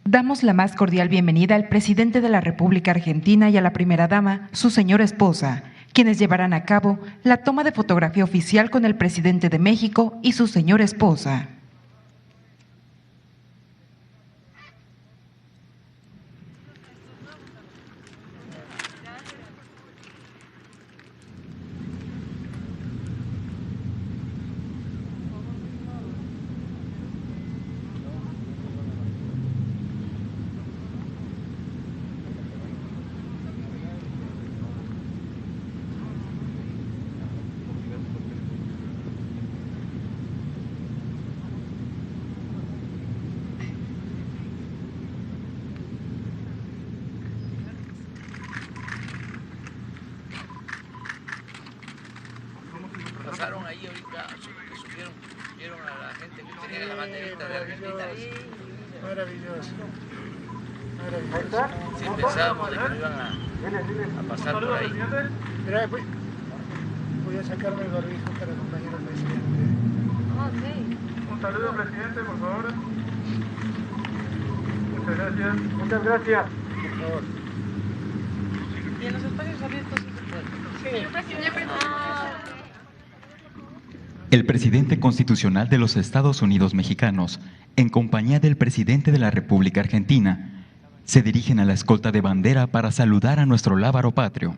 Damos la más cordial bienvenida al presidente de la República Argentina y a la primera dama, su señora esposa, quienes llevarán a cabo la toma de fotografía oficial con el presidente de México y su señora esposa. Pasaron ahí ahorita, que subieron, vieron a la gente que tenía la banderita de Argentina. Maravilloso. Sí, pensábamos de que no iban a pasar por ahí. Mira, voy a sacarme el barbijo para acompañar al presidente. Un saludo, presidente, por favor. Muchas gracias. Muchas gracias. Por favor. Y en los espacios abiertos sí se puede. Sí. El presidente constitucional de los Estados Unidos mexicanos, en compañía del presidente de la República Argentina, se dirigen a la escolta de bandera para saludar a nuestro lábaro patrio.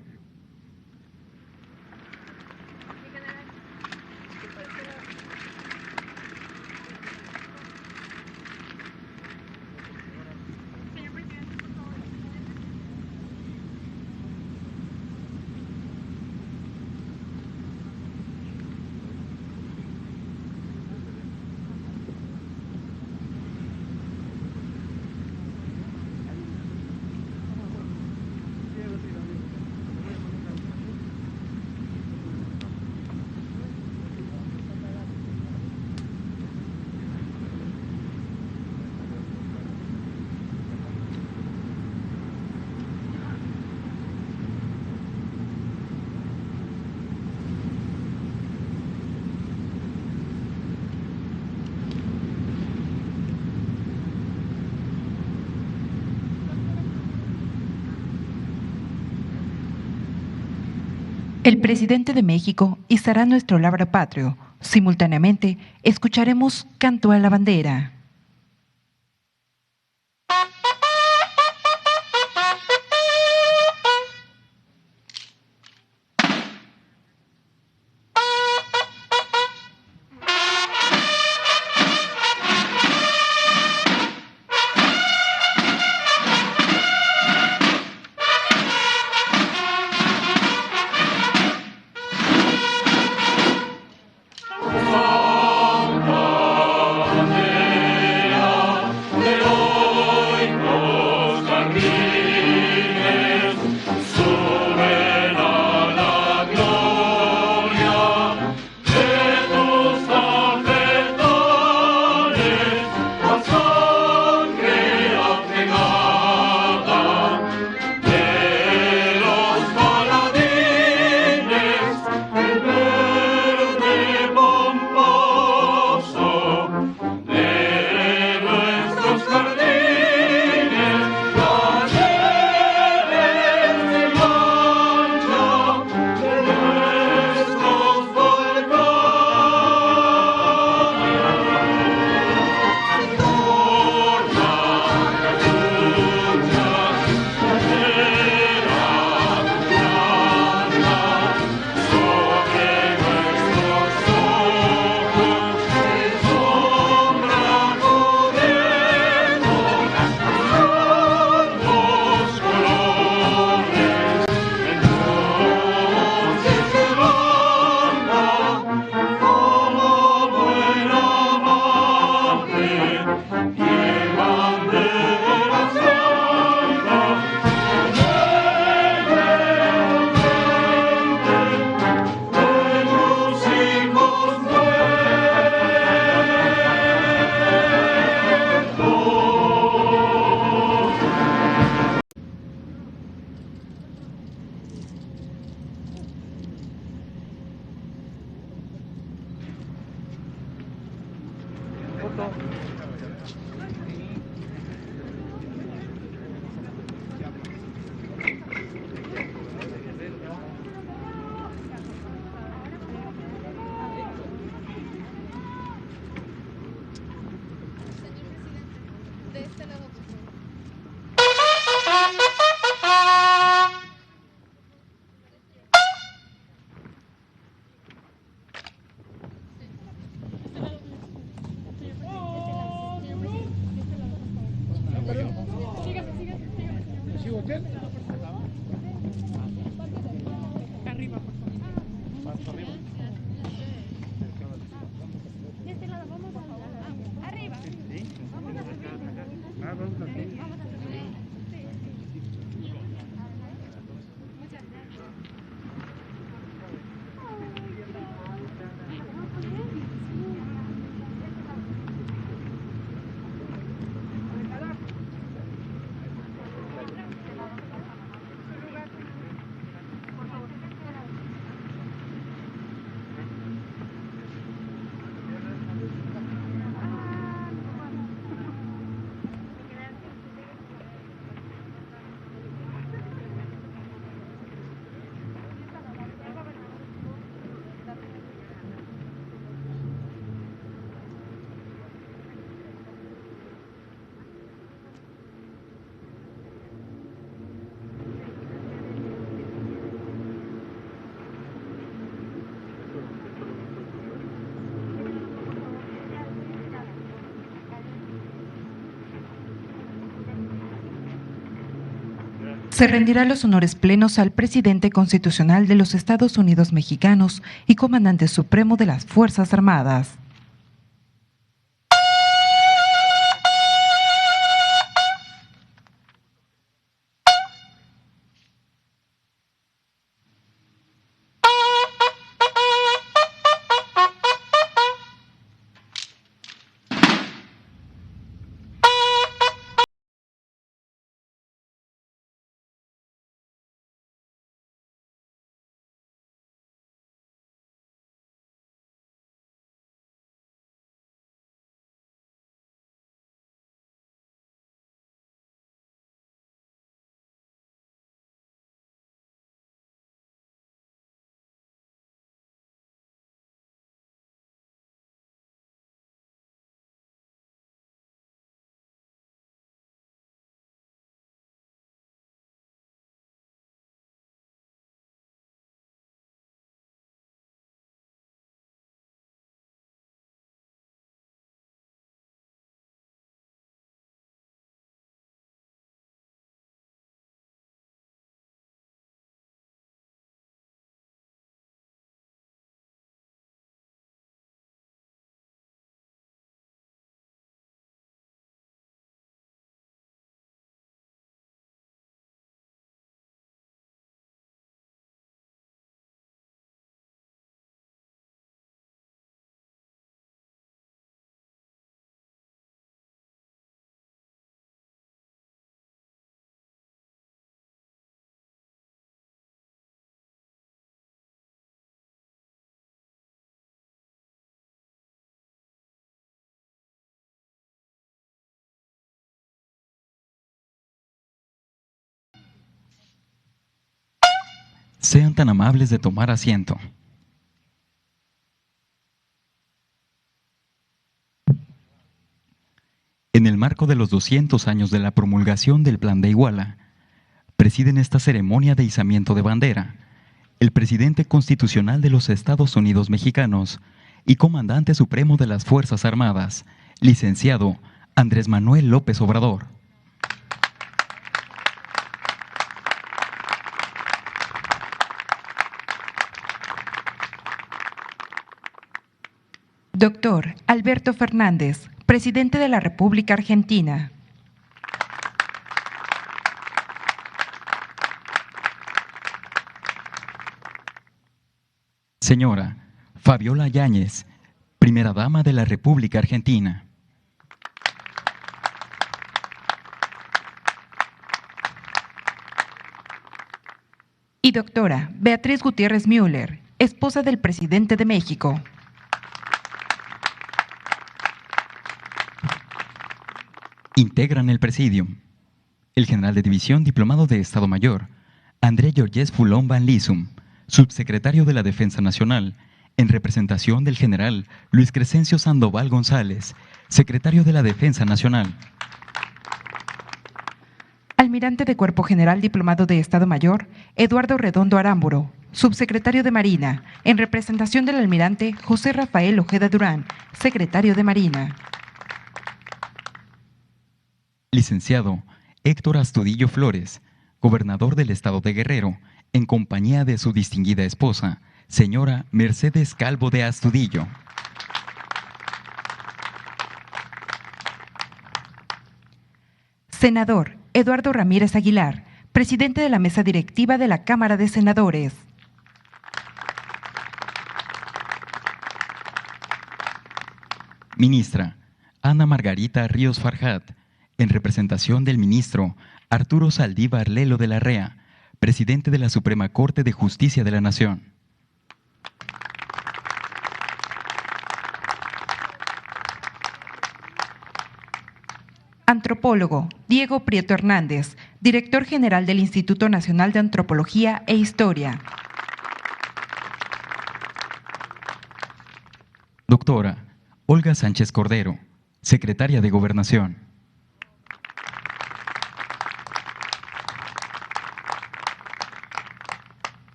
El presidente de México izará nuestro lábaro patrio. Simultáneamente, escucharemos Canto a la Bandera. foto. De este lado, por favor. ¿Sigo qué? Arriba, por favor. Más arriba. De este lado, vamos a arriba. Ah, vamos aquí. Se rendirá los honores plenos al presidente constitucional de los Estados Unidos mexicanos y comandante supremo de las Fuerzas Armadas. Sean tan amables de tomar asiento. En el marco de los 200 años de la promulgación del Plan de Iguala, presiden esta ceremonia de izamiento de bandera el presidente constitucional de los Estados Unidos mexicanos y comandante supremo de las Fuerzas Armadas, licenciado Andrés Manuel López Obrador. Doctor Alberto Fernández, presidente de la República Argentina. Señora Fabiola Yáñez, primera dama de la República Argentina. Y doctora Beatriz Gutiérrez Müller, esposa del presidente de México. Integran el Presidium: el general de división diplomado de Estado Mayor, André Georges Foulon Van Lissum, subsecretario de la Defensa Nacional, en representación del general Luis Crescencio Sandoval González, secretario de la Defensa Nacional. Almirante de Cuerpo General Diplomado de Estado Mayor, Eduardo Redondo Arámburo, subsecretario de Marina, en representación del almirante José Rafael Ojeda Durán, secretario de Marina. Licenciado Héctor Astudillo Flores, gobernador del Estado de Guerrero, en compañía de su distinguida esposa, señora Mercedes Calvo de Astudillo. Senador Eduardo Ramírez Aguilar, presidente de la mesa directiva de la Cámara de Senadores. Ministra Ana Margarita Ríos Farjat, en representación del ministro Arturo Saldívar Lelo de la Rea, presidente de la Suprema Corte de Justicia de la Nación. Antropólogo Diego Prieto Hernández, director general del Instituto Nacional de Antropología e Historia. Doctora Olga Sánchez Cordero, secretaria de Gobernación.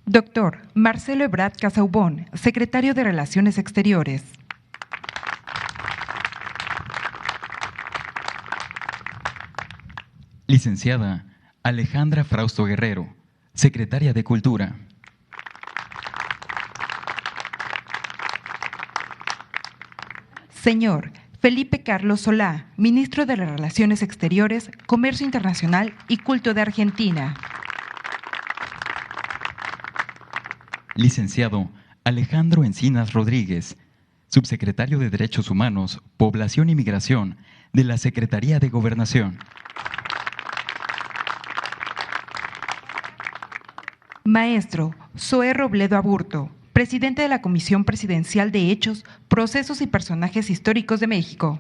Doctor Marcelo Ebrard Casaubon, secretario de Relaciones Exteriores. Licenciada Alejandra Frausto Guerrero, secretaria de Cultura. Señor Felipe Carlos Solá, ministro de las Relaciones Exteriores, Comercio Internacional y Culto de Argentina. Licenciado Alejandro Encinas Rodríguez, subsecretario de Derechos Humanos, Población y Migración de la Secretaría de Gobernación. Maestro Zoé Robledo Aburto, presidente de la Comisión Presidencial de Hechos, Procesos y Personajes Históricos de México.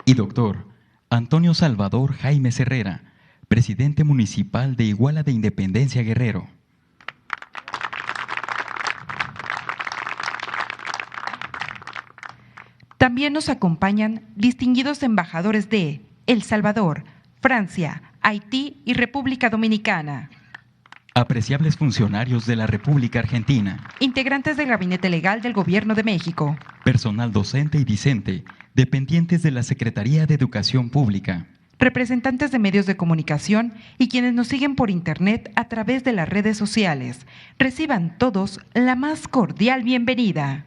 Y doctor Antonio Salvador Jaime Herrera, presidente municipal de Iguala de Independencia Guerrero. También nos acompañan distinguidos embajadores de El Salvador, Francia, Haití y República Dominicana. Apreciables funcionarios de la República Argentina. Integrantes del Gabinete Legal del Gobierno de México. Personal docente y discente, dependientes de la Secretaría de Educación Pública. Representantes de medios de comunicación y quienes nos siguen por Internet a través de las redes sociales. Reciban todos la más cordial bienvenida.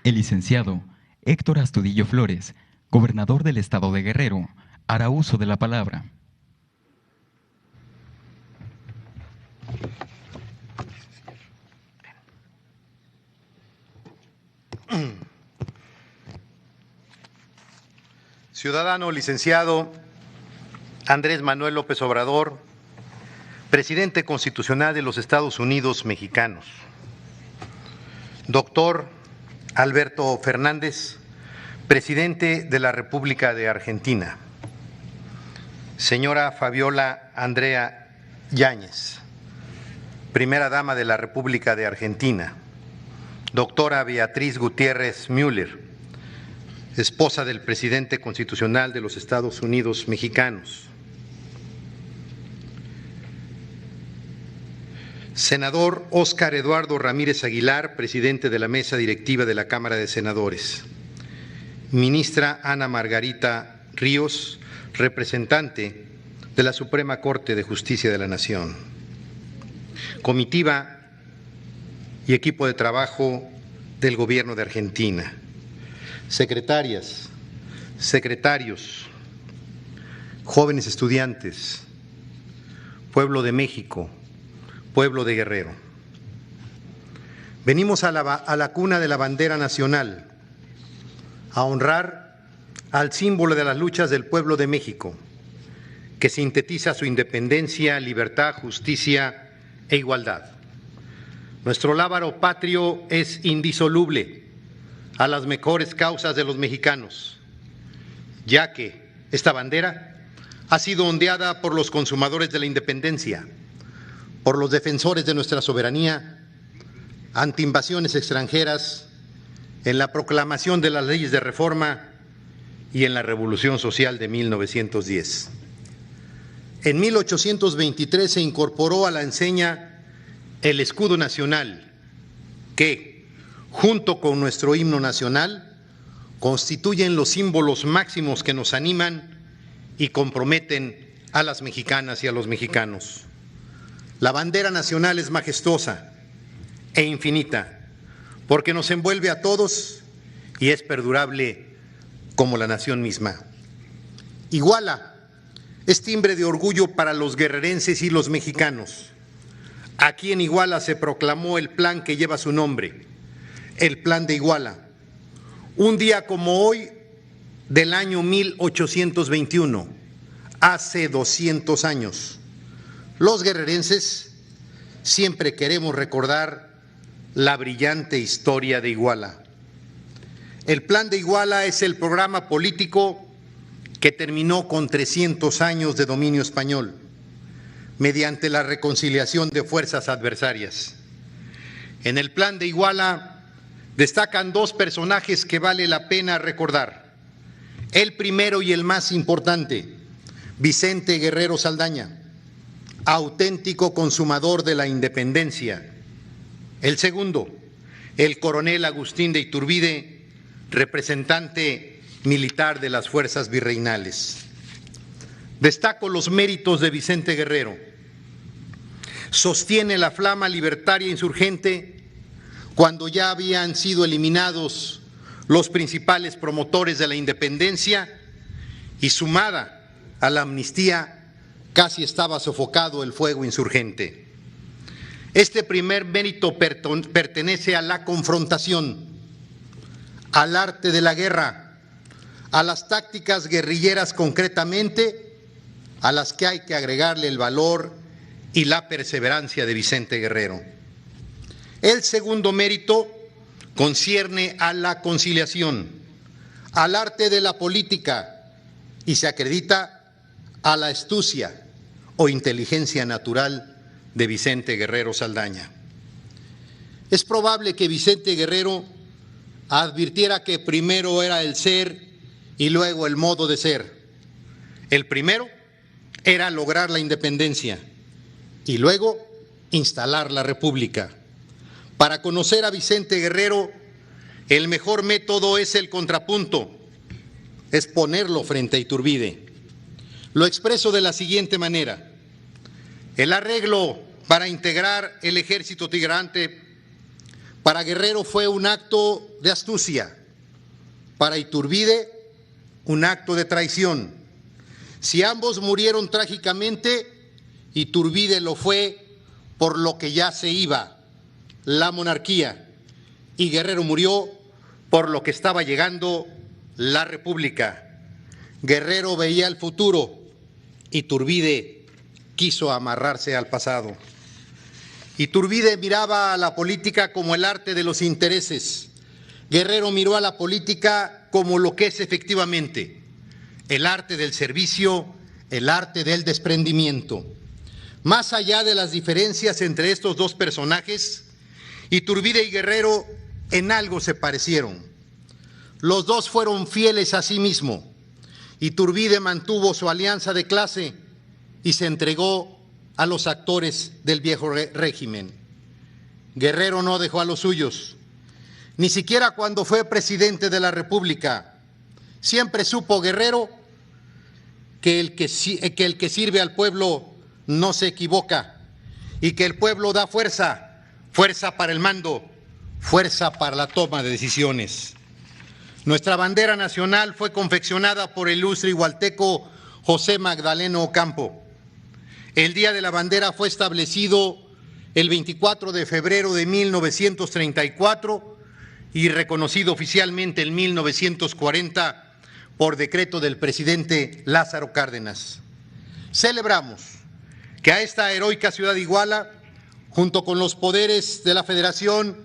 El licenciado Héctor Astudillo Flores, gobernador del Estado de Guerrero, hará uso de la palabra. Ciudadano licenciado Andrés Manuel López Obrador, presidente constitucional de los Estados Unidos mexicanos. Doctor Alberto Fernández, presidente de la República de Argentina. Señora Fabiola Andrea Yáñez, primera dama de la República de Argentina. Doctora Beatriz Gutiérrez Müller, esposa del presidente constitucional de los Estados Unidos mexicanos. Senador Óscar Eduardo Ramírez Aguilar, presidente de la mesa directiva de la Cámara de Senadores. Ministra Ana Margarita Ríos, representante de la Suprema Corte de Justicia de la Nación. Comitiva y equipo de trabajo del Gobierno de Argentina. Secretarias, secretarios, jóvenes estudiantes, pueblo de México, pueblo de Guerrero. Venimos a la cuna de la bandera nacional, a honrar al símbolo de las luchas del pueblo de México, que sintetiza su independencia, libertad, justicia e igualdad. Nuestro lábaro patrio es indisoluble a las mejores causas de los mexicanos, ya que esta bandera ha sido ondeada por los consumadores de la independencia, por los defensores de nuestra soberanía, ante invasiones extranjeras, en la proclamación de las leyes de reforma y en la Revolución Social de 1910. En 1823 se incorporó a la enseña el escudo nacional, que, junto con nuestro himno nacional, constituyen los símbolos máximos que nos animan y comprometen a las mexicanas y a los mexicanos. La bandera nacional es majestuosa e infinita, porque nos envuelve a todos y es perdurable como la nación misma. Iguala es timbre de orgullo para los guerrerenses y los mexicanos. Aquí en Iguala se proclamó el plan que lleva su nombre, el Plan de Iguala. Un día como hoy del año 1821, hace 200 años, los guerrerenses siempre queremos recordar la brillante historia de Iguala. El Plan de Iguala es el programa político que terminó con 300 años de dominio español, mediante la reconciliación de fuerzas adversarias. En el Plan de Iguala destacan dos personajes que vale la pena recordar. El primero y el más importante, Vicente Guerrero Saldaña, auténtico consumador de la independencia. El segundo, el coronel Agustín de Iturbide, representante militar de las fuerzas virreinales. Destaco los méritos de Vicente Guerrero. Sostiene la flama libertaria insurgente cuando ya habían sido eliminados los principales promotores de la independencia y, sumada a la amnistía, casi estaba sofocado el fuego insurgente. Este primer mérito pertenece a la confrontación, al arte de la guerra, a las tácticas guerrilleras concretamente, a las que hay que agregarle el valor y la perseverancia de Vicente Guerrero. El segundo mérito concierne a la conciliación, al arte de la política y se acredita a la astucia o inteligencia natural de Vicente Guerrero Saldaña. Es probable que Vicente Guerrero advirtiera que primero era el ser y luego el modo de ser. El primero era lograr la independencia y luego instalar la república. Para conocer a Vicente Guerrero, el mejor método es el contrapunto, es ponerlo frente a Iturbide. Lo expreso de la siguiente manera: el arreglo para integrar el ejército tigrante para Guerrero fue un acto de astucia, para Iturbide un acto de traición. Si ambos murieron trágicamente, Iturbide lo fue por lo que ya se iba, la monarquía, y Guerrero murió por lo que estaba llegando, la república. Guerrero veía el futuro, Iturbide quiso amarrarse al pasado. Iturbide miraba a la política como el arte de los intereses. Guerrero miró a la política como lo que es efectivamente, el arte del servicio, el arte del desprendimiento. Más allá de las diferencias entre estos dos personajes, Iturbide y Guerrero en algo se parecieron. Los dos fueron fieles a sí mismo. Iturbide mantuvo su alianza de clase y se entregó a los actores del viejo régimen. Guerrero no dejó a los suyos, ni siquiera cuando fue presidente de la República. Siempre supo Guerrero que el que sirve al pueblo no se equivoca y que el pueblo da fuerza, fuerza para el mando, fuerza para la toma de decisiones. Nuestra bandera nacional fue confeccionada por el ilustre igualteco José Magdaleno Ocampo. El Día de la Bandera fue establecido el 24 de febrero de 1934 y reconocido oficialmente en 1940 por decreto del presidente Lázaro Cárdenas. Celebramos que a esta heroica ciudad de Iguala junto con los poderes de la Federación,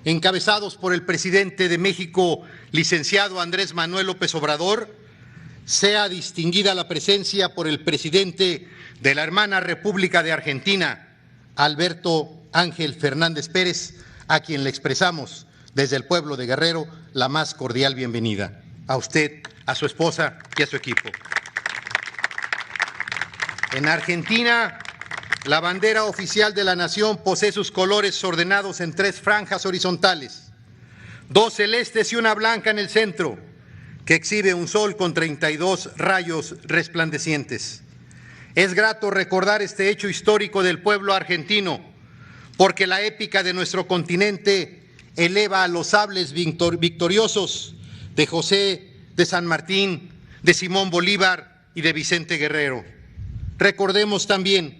encabezados por el presidente de México, licenciado Andrés Manuel López Obrador, sea distinguida la presencia por el presidente de la hermana República de Argentina, Alberto Ángel Fernández Pérez, a quien le expresamos desde el pueblo de Guerrero la más cordial bienvenida. A usted, a su esposa y a su equipo. En Argentina, la bandera oficial de la nación posee sus colores ordenados en 3 franjas horizontales, 2 celestes y una blanca en el centro, que exhibe un sol con 32 rayos resplandecientes. Es grato recordar este hecho histórico del pueblo argentino, porque la épica de nuestro continente eleva a los sables victoriosos de José de San Martín, de Simón Bolívar y de Vicente Guerrero. Recordemos también,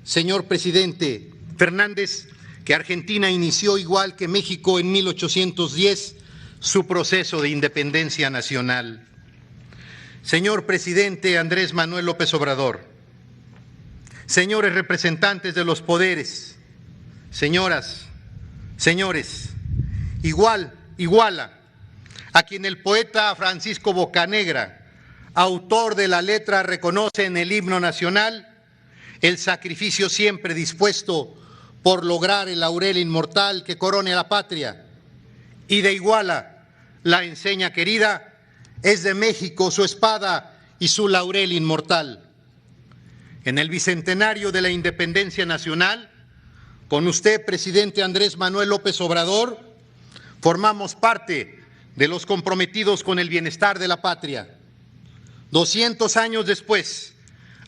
señor presidente Fernández, que Argentina inició, igual que México, en 1810 su proceso de independencia nacional. Señor presidente Andrés Manuel López Obrador, señores representantes de los poderes, señoras, señores, Iguala, a quien el poeta Francisco Bocanegra, autor de la letra, reconoce en el himno nacional el sacrificio siempre dispuesto por lograr el laurel inmortal que corone a la patria. Y de Iguala, la enseña querida, es de México su espada y su laurel inmortal. En el bicentenario de la independencia nacional, con usted, presidente Andrés Manuel López Obrador, formamos parte de los comprometidos con el bienestar de la patria. 200 años después,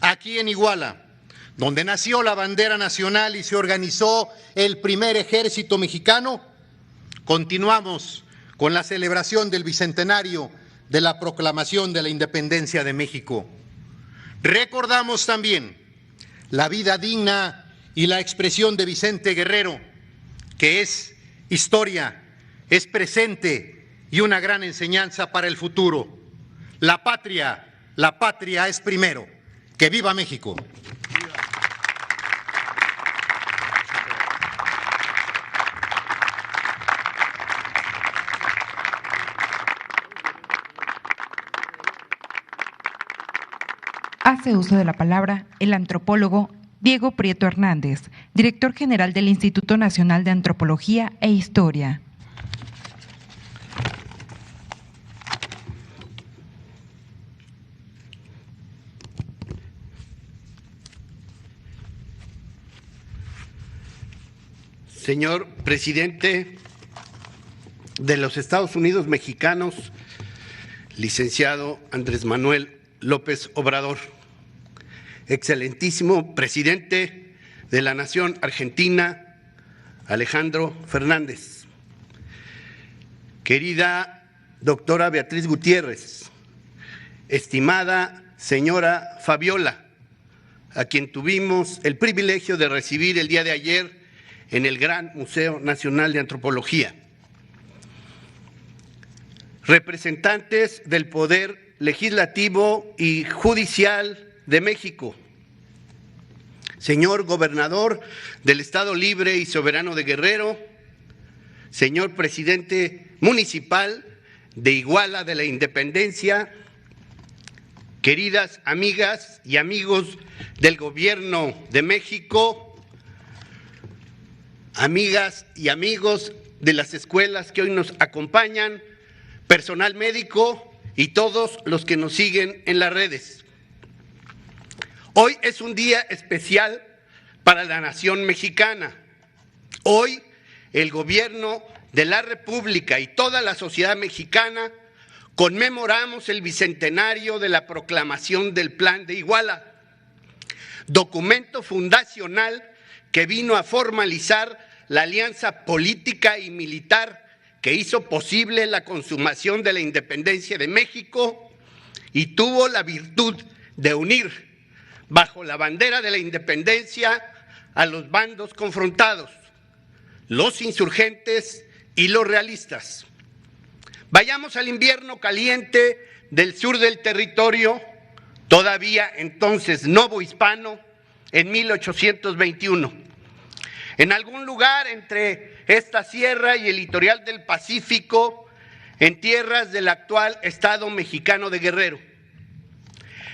aquí en Iguala, donde nació la bandera nacional y se organizó el primer ejército mexicano, continuamos con la celebración del bicentenario de la proclamación de la independencia de México. Recordamos también la vida digna y la expresión de Vicente Guerrero, que es historia, es presente y una gran enseñanza para el futuro. La patria es primero. ¡Que viva México! Hace uso de la palabra el antropólogo Diego Prieto Hernández, director general del Instituto Nacional de Antropología e Historia. Señor presidente de los Estados Unidos mexicanos, licenciado Andrés Manuel López Obrador, excelentísimo presidente de la Nación Argentina, Alejandro Fernández, querida doctora Beatriz Gutiérrez, estimada señora Fabiola, a quien tuvimos el privilegio de recibir el día de ayer en el Gran Museo Nacional de Antropología, representantes del Poder Legislativo y Judicial de México, señor gobernador del Estado Libre y Soberano de Guerrero, señor presidente municipal de Iguala de la Independencia, queridas amigas y amigos del Gobierno de México, amigas y amigos de las escuelas que hoy nos acompañan, personal médico y todos los que nos siguen en las redes. Hoy es un día especial para la nación mexicana. Hoy el gobierno de la República y toda la sociedad mexicana conmemoramos el bicentenario de la proclamación del Plan de Iguala, documento fundacional que vino a formalizar la alianza política y militar que hizo posible la consumación de la independencia de México y tuvo la virtud de unir bajo la bandera de la independencia a los bandos confrontados, los insurgentes y los realistas. Vayamos al invierno caliente del sur del territorio, todavía entonces novohispano, en 1821. en algún lugar entre esta sierra y el litoral del Pacífico, en tierras del actual estado mexicano de Guerrero.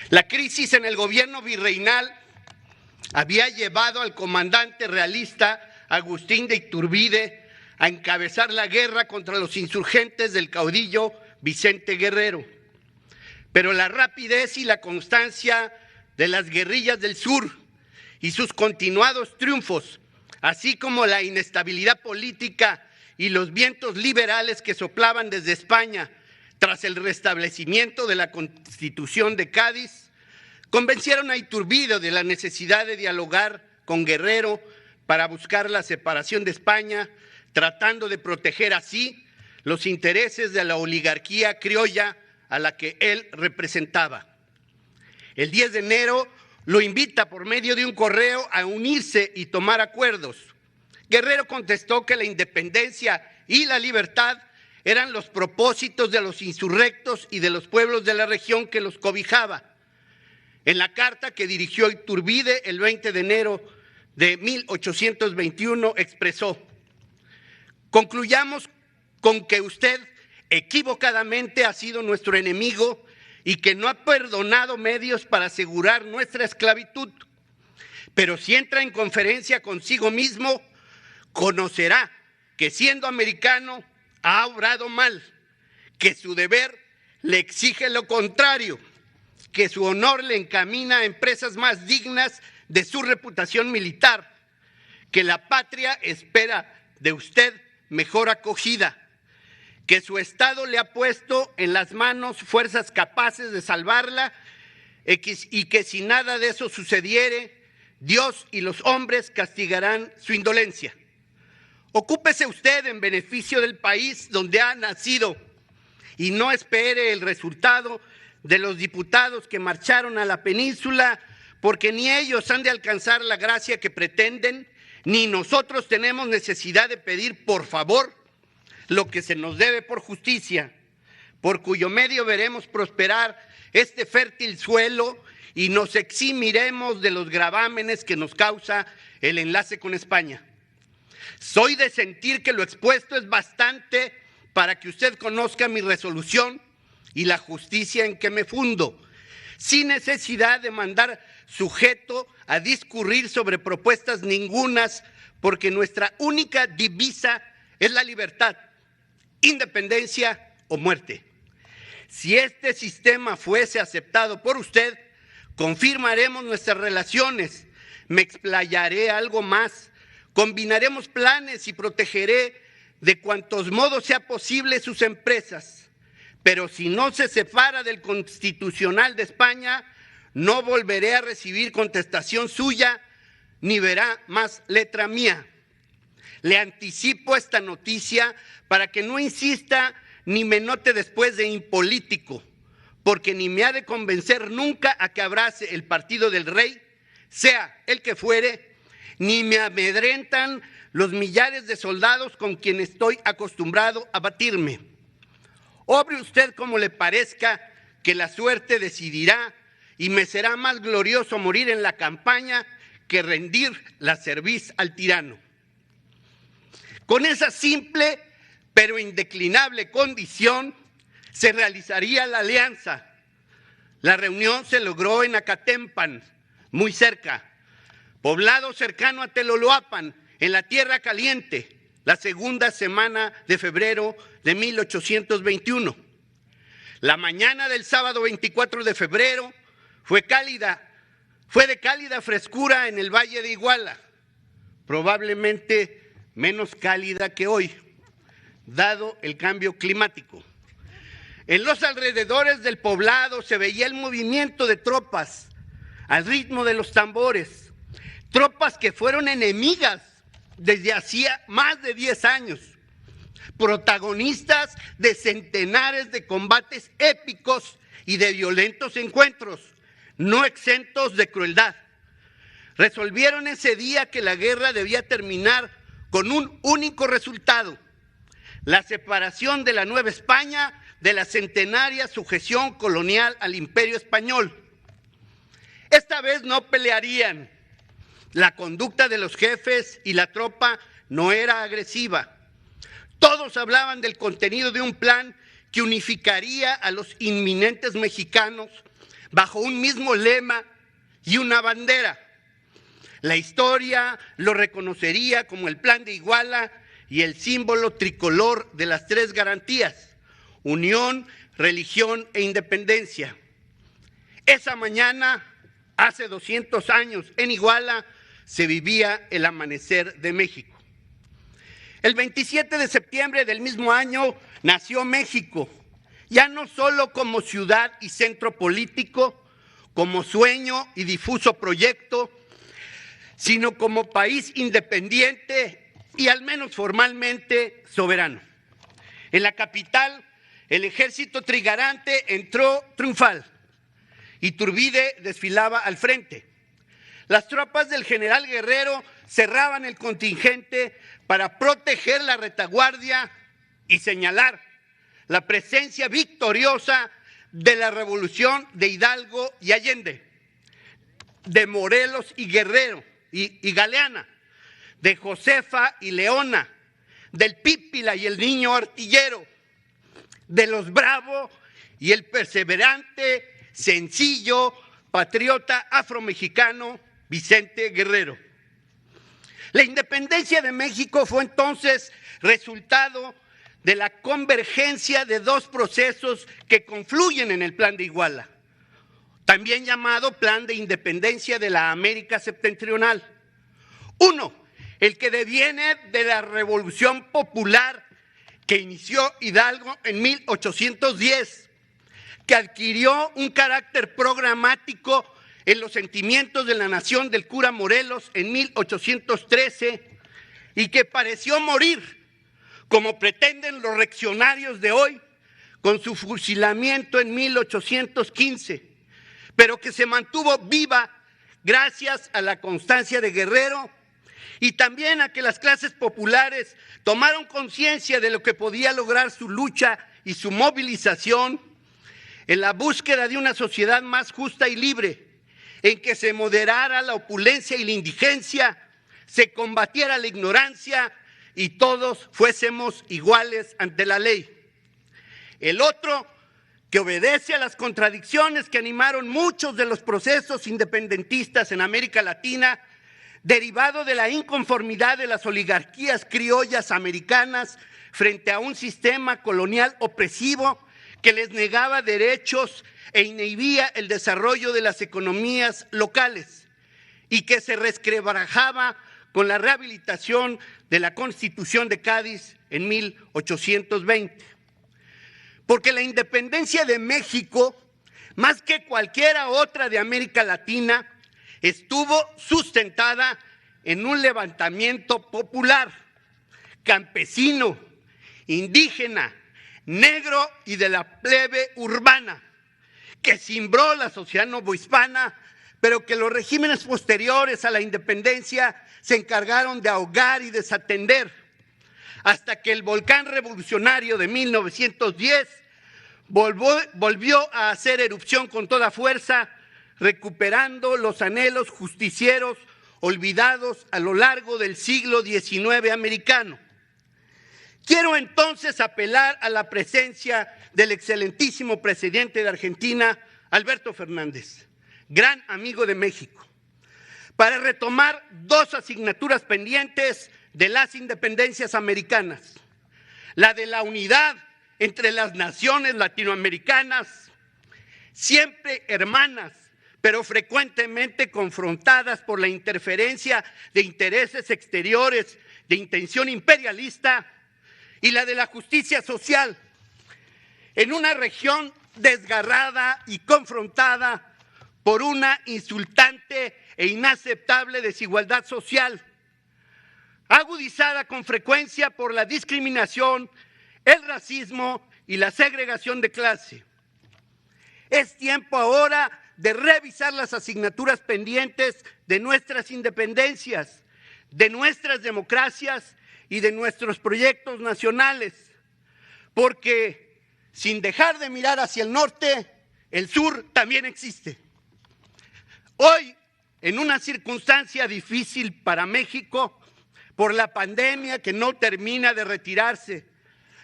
La crisis en el gobierno virreinal había llevado al comandante realista Agustín de Iturbide a encabezar la guerra contra los insurgentes del caudillo Vicente Guerrero. Pero la rapidez y la constancia de las guerrillas del sur y sus continuados triunfos, así como la inestabilidad política y los vientos liberales que soplaban desde España tras el restablecimiento de la Constitución de Cádiz, convencieron a Iturbide de la necesidad de dialogar con Guerrero para buscar la separación de España, tratando de proteger así los intereses de la oligarquía criolla a la que él representaba. El 10 de enero lo invita por medio de un correo a unirse y tomar acuerdos. Guerrero contestó que la independencia y la libertad eran los propósitos de los insurrectos y de los pueblos de la región que los cobijaba. En la carta que dirigió Iturbide el 20 de enero de 1821 expresó: concluyamos con que usted equivocadamente ha sido nuestro enemigo y que no ha perdonado medios para asegurar nuestra esclavitud. Pero si entra en conferencia consigo mismo, conocerá que siendo americano ha obrado mal, que su deber le exige lo contrario, que su honor le encamina a empresas más dignas de su reputación militar, que la patria espera de usted mejor acogida, que su Estado le ha puesto en las manos fuerzas capaces de salvarla y que si nada de eso sucediere, Dios y los hombres castigarán su indolencia. Ocúpese usted en beneficio del país donde ha nacido y no espere el resultado de los diputados que marcharon a la península, porque ni ellos han de alcanzar la gracia que pretenden, ni nosotros tenemos necesidad de pedir por favor lo que se nos debe por justicia, por cuyo medio veremos prosperar este fértil suelo y nos eximiremos de los gravámenes que nos causa el enlace con España. Soy de sentir que lo expuesto es bastante para que usted conozca mi resolución y la justicia en que me fundo, sin necesidad de mandar sujeto a discurrir sobre propuestas ningunas, porque nuestra única divisa es la libertad, independencia o muerte. Si este sistema fuese aceptado por usted, confirmaremos nuestras relaciones, me explayaré algo más, combinaremos planes y protegeré de cuantos modos sea posible sus empresas. Pero si no se separa del Constitucional de España, no volveré a recibir contestación suya, ni verá más letra mía. Le anticipo esta noticia para que no insista ni me note después de impolítico, porque ni me ha de convencer nunca a que abrace el partido del rey, sea el que fuere, ni me amedrentan los millares de soldados con quienes estoy acostumbrado a batirme. Obre usted como le parezca, que la suerte decidirá y me será más glorioso morir en la campaña que rendir la cerviz al tirano. Con esa simple pero indeclinable condición se realizaría la alianza. La reunión se logró en Acatempan, muy cerca, poblado cercano a Teloloapan, en la Tierra Caliente, la segunda semana de febrero de 1821. La mañana del sábado 24 de febrero fue de cálida frescura en el Valle de Iguala, probablemente menos cálida que hoy, dado el cambio climático. En los alrededores del poblado se veía el movimiento de tropas al ritmo de los tambores, tropas que fueron enemigas desde hacía más de 10 años, protagonistas de centenares de combates épicos y de violentos encuentros, no exentos de crueldad. Resolvieron ese día que la guerra debía terminar con un único resultado: la separación de la Nueva España de la centenaria sujeción colonial al Imperio Español. Esta vez no pelearían, La conducta de los jefes y la tropa no era agresiva. Todos hablaban del contenido de un plan que unificaría a los inminentes mexicanos bajo un mismo lema y una bandera. La historia lo reconocería como el Plan de Iguala y el símbolo tricolor de las tres garantías: unión, religión e independencia. Esa mañana, hace 200 años, en Iguala, se vivía el amanecer de México. El 27 de septiembre del mismo año nació México, ya no solo como ciudad y centro político, como sueño y difuso proyecto, sino como país independiente y al menos formalmente soberano. En la capital, el ejército trigarante entró triunfal. Iturbide desfilaba al frente. Las tropas del general Guerrero cerraban el contingente para proteger la retaguardia y señalar la presencia victoriosa de la revolución de Hidalgo y Allende, de Morelos y Guerrero y Galeana, de Josefa y Leona, del Pípila y el Niño Artillero, de los Bravo y el perseverante, sencillo, patriota afromexicano Vicente Guerrero. La independencia de México fue entonces resultado de la convergencia de dos procesos que confluyen en el Plan de Iguala, también llamado Plan de Independencia de la América Septentrional. Uno, el que deviene de la Revolución Popular que inició Hidalgo en 1810, que adquirió un carácter programático en los sentimientos de la nación del cura Morelos en 1813 y que pareció morir, como pretenden los reaccionarios de hoy, con su fusilamiento en 1815, pero que se mantuvo viva gracias a la constancia de Guerrero y también a que las clases populares tomaron conciencia de lo que podía lograr su lucha y su movilización en la búsqueda de una sociedad más justa y libre, en que se moderara la opulencia y la indigencia, se combatiera la ignorancia y todos fuésemos iguales ante la ley. El otro, que obedece a las contradicciones que animaron muchos de los procesos independentistas en América Latina, derivado de la inconformidad de las oligarquías criollas americanas frente a un sistema colonial opresivo que les negaba derechos e inhibía el desarrollo de las economías locales y que se resquebrajaba con la rehabilitación de la Constitución de Cádiz en 1820. Porque la independencia de México, más que cualquiera otra de América Latina, estuvo sustentada en un levantamiento popular, campesino, indígena, negro y de la plebe urbana, que cimbró la sociedad novohispana, pero que los regímenes posteriores a la independencia se encargaron de ahogar y desatender, hasta que el volcán revolucionario de 1910 volvió a hacer erupción con toda fuerza, recuperando los anhelos justicieros olvidados a lo largo del siglo XIX americano. Quiero entonces apelar a la presencia del excelentísimo presidente de Argentina, Alberto Fernández, gran amigo de México, para retomar dos asignaturas pendientes de las independencias americanas: la de la unidad entre las naciones latinoamericanas, siempre hermanas, pero frecuentemente confrontadas por la interferencia de intereses exteriores de intención imperialista, y la de la justicia social, en una región desgarrada y confrontada por una insultante e inaceptable desigualdad social, agudizada con frecuencia por la discriminación, el racismo y la segregación de clase. Es tiempo ahora de revisar las asignaturas pendientes de nuestras independencias, de nuestras democracias y de nuestros proyectos nacionales, porque sin dejar de mirar hacia el norte, el sur también existe. Hoy en una circunstancia difícil para México por la pandemia que no termina de retirarse,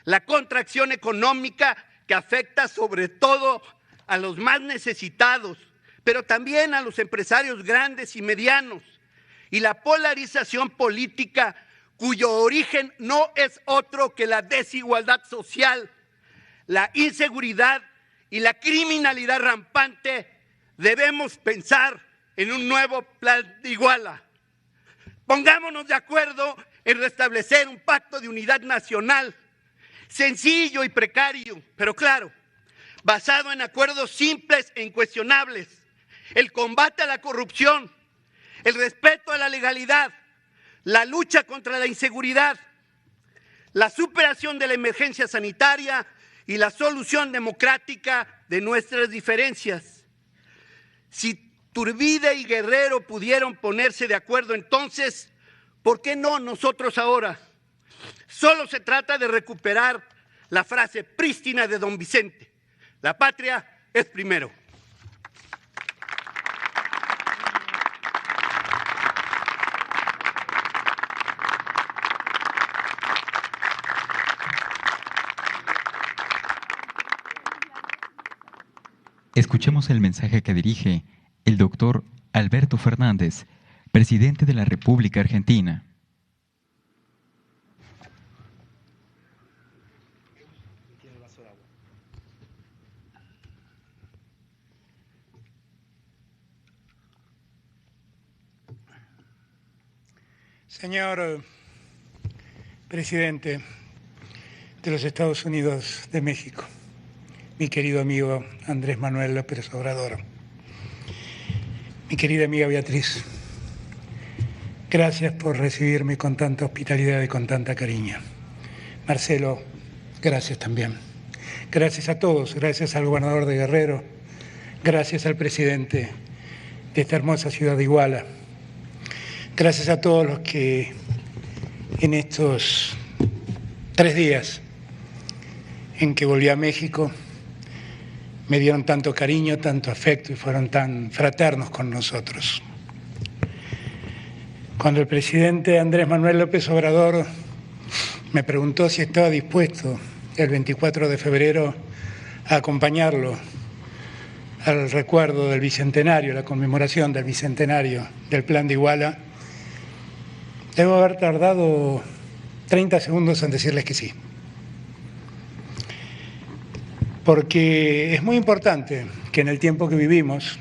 la contracción económica que afecta sobre todo a los más necesitados, pero también a los empresarios grandes y medianos, y la polarización política cuyo origen no es otro que la desigualdad social, la inseguridad y la criminalidad rampante, debemos pensar en un nuevo plan de Iguala. Pongámonos de acuerdo en restablecer un pacto de unidad nacional, sencillo y precario, pero claro, basado en acuerdos simples e incuestionables, el combate a la corrupción, el respeto a la legalidad, la lucha contra la inseguridad, la superación de la emergencia sanitaria y la solución democrática de nuestras diferencias. Si Iturbide y Guerrero pudieron ponerse de acuerdo entonces, ¿por qué no nosotros ahora? Solo se trata de recuperar la frase prístina de don Vicente: la patria es primero. Escuchemos el mensaje que dirige el doctor Alberto Fernández, presidente de la República Argentina. Señor presidente de los Estados Unidos de México, mi querido amigo Andrés Manuel López Obrador, mi querida amiga Beatriz, gracias por recibirme con tanta hospitalidad y con tanta cariño. Marcelo, gracias también. Gracias a todos, gracias al gobernador de Guerrero, gracias al presidente de esta hermosa ciudad de Iguala, gracias a todos los que en estos 3 días en que volví a México me dieron tanto cariño, tanto afecto y fueron tan fraternos con nosotros. Cuando el presidente Andrés Manuel López Obrador me preguntó si estaba dispuesto el 24 de febrero a acompañarlo al recuerdo del Bicentenario, la conmemoración del Bicentenario del Plan de Iguala, debo haber tardado 30 segundos en decirles que sí. Porque es muy importante que en el tiempo que vivimos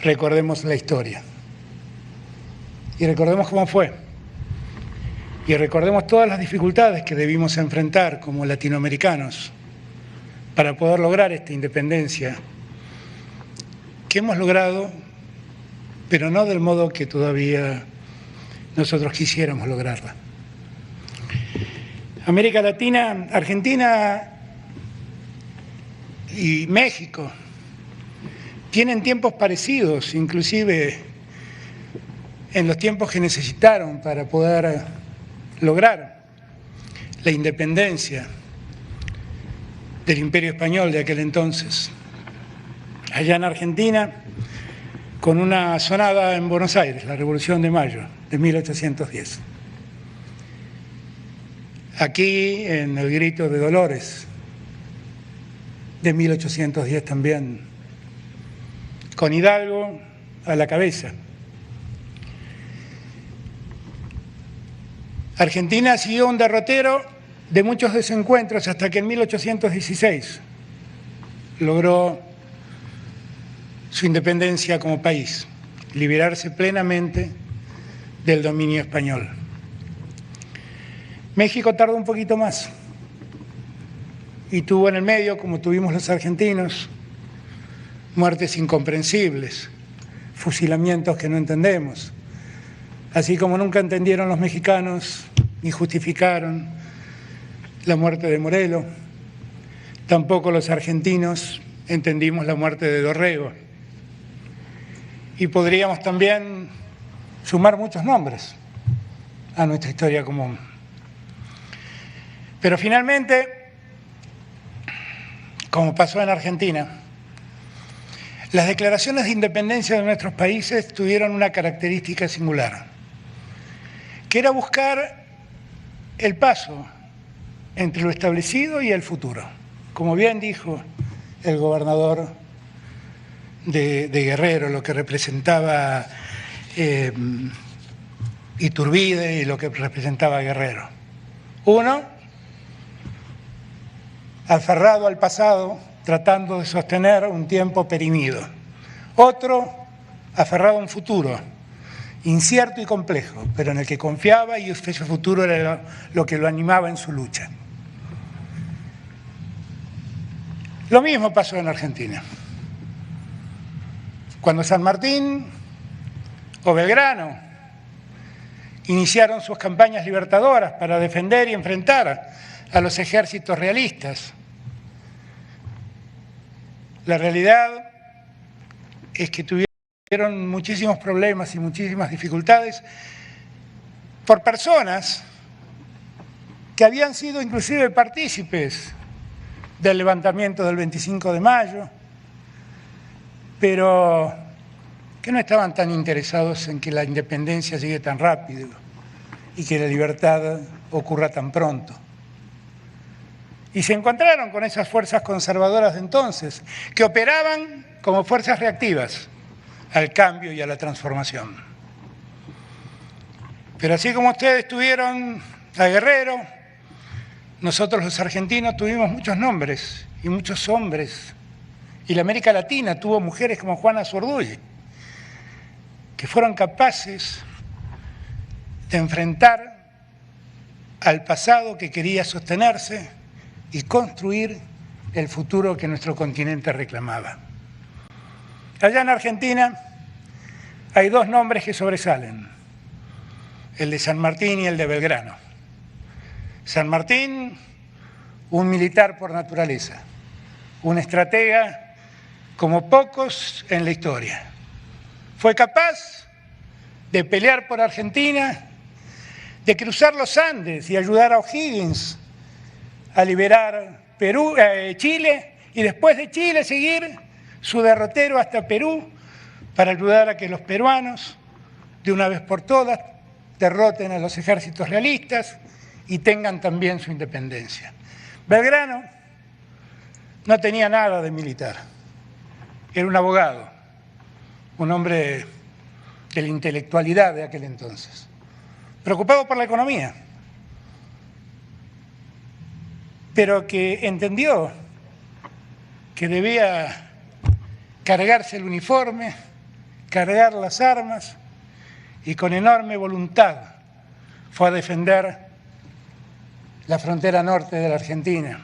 recordemos la historia y recordemos cómo fue y recordemos todas las dificultades que debimos enfrentar como latinoamericanos para poder lograr esta independencia que hemos logrado, pero no del modo que todavía nosotros quisiéramos lograrla. América Latina, Argentina y México tienen tiempos parecidos, inclusive en los tiempos que necesitaron para poder lograr la independencia del Imperio Español de aquel entonces. Allá en Argentina, con una sonada en Buenos Aires, la Revolución de Mayo de 1810. Aquí en el Grito de Dolores de 1810 también, con Hidalgo a la cabeza. Argentina siguió un derrotero de muchos desencuentros hasta que en 1816 logró su independencia como país, liberarse plenamente del dominio español. México tardó un poquito más y tuvo en el medio, como tuvimos los argentinos, muertes incomprensibles, fusilamientos que no entendemos, así como nunca entendieron los mexicanos ni justificaron la muerte de Morelos, tampoco los argentinos entendimos la muerte de Dorrego. Y podríamos también sumar muchos nombres a nuestra historia común. Pero finalmente, como pasó en Argentina, Las declaraciones de independencia de nuestros países tuvieron una característica singular, que era buscar el paso entre lo establecido y el futuro. Como bien dijo el gobernador de Guerrero, lo que representaba Iturbide y lo que representaba Guerrero. Uno, aferrado al pasado, tratando de sostener un tiempo perimido. Otro, aferrado a un futuro, incierto y complejo, pero en el que confiaba, y ese futuro era lo que lo animaba en su lucha. Lo mismo pasó en Argentina. Cuando San Martín o Belgrano iniciaron sus campañas libertadoras para defender y enfrentar a los ejércitos realistas, la realidad es que tuvieron muchísimos problemas y muchísimas dificultades por personas que habían sido inclusive partícipes del levantamiento del 25 de mayo, pero que no estaban tan interesados en que la independencia llegue tan rápido y que la libertad ocurra tan pronto. Y se encontraron con esas fuerzas conservadoras de entonces, que operaban como fuerzas reactivas al cambio y a la transformación. Pero así como ustedes tuvieron a Guerrero, nosotros los argentinos tuvimos muchos nombres y muchos hombres, y la América Latina tuvo mujeres como Juana Zurduy, que fueron capaces de enfrentar al pasado que quería sostenerse y construir el futuro que nuestro continente reclamaba. Allá en Argentina hay dos nombres que sobresalen, el de San Martín y el de Belgrano. San Martín, un militar por naturaleza, un estratega como pocos en la historia. Fue capaz de pelear por Argentina, de cruzar los Andes y ayudar a O'Higgins a liberar Chile, y después de Chile seguir su derrotero hasta Perú para ayudar a que los peruanos, de una vez por todas, derroten a los ejércitos realistas y tengan también su independencia. Belgrano no tenía nada de militar, era un abogado, un hombre de la intelectualidad de aquel entonces, preocupado por la economía, pero que entendió que debía cargarse el uniforme, cargar las armas, y con enorme voluntad fue a defender la frontera norte de la Argentina.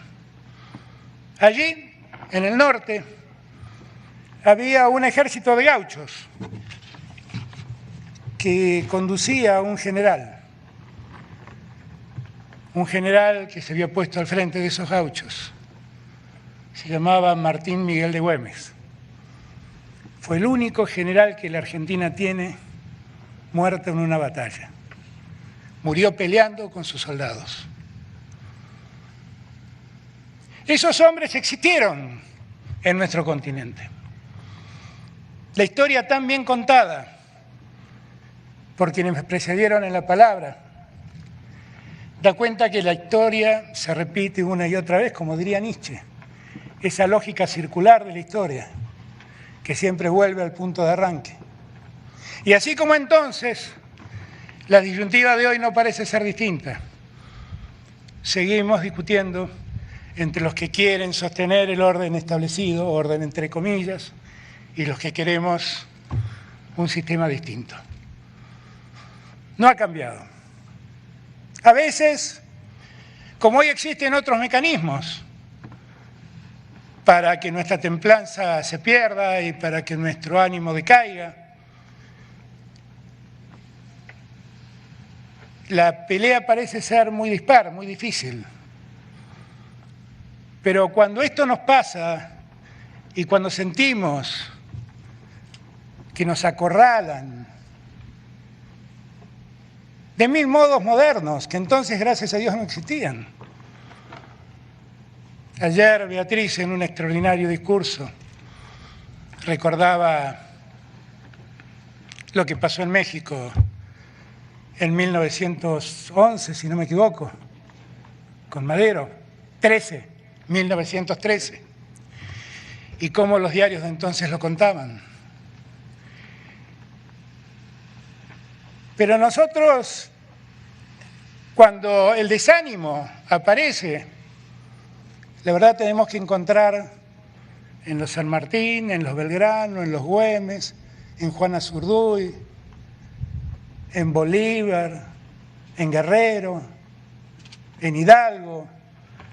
Allí, en el norte, había un ejército de gauchos que conducía a un general que se había puesto al frente de esos gauchos. Se llamaba Martín Miguel de Güemes. Fue el único general que la Argentina tiene muerto en una batalla. Murió peleando con sus soldados. Esos hombres existieron en nuestro continente. La historia tan bien contada por quienes me precedieron en la palabra da cuenta que la historia se repite una y otra vez, como diría Nietzsche, esa lógica circular de la historia que siempre vuelve al punto de arranque. Y así como entonces, la disyuntiva de hoy no parece ser distinta. Seguimos discutiendo entre los que quieren sostener el orden establecido, orden entre comillas, y los que queremos un sistema distinto. No ha cambiado. A veces, como hoy existen otros mecanismos para que nuestra templanza se pierda y para que nuestro ánimo decaiga, la pelea parece ser muy dispar, muy difícil. Pero cuando esto nos pasa y cuando sentimos que nos acorralan de mil modos modernos, que entonces, gracias a Dios, no existían. Ayer Beatriz, en un extraordinario discurso, recordaba lo que pasó en México en 1911, si no me equivoco, con Madero, 1913, y cómo los diarios de entonces lo contaban. Pero nosotros, cuando el desánimo aparece, la verdad tenemos que encontrar en los San Martín, en los Belgrano, en los Güemes, en Juana Zurduy, en Bolívar, en Guerrero, en Hidalgo,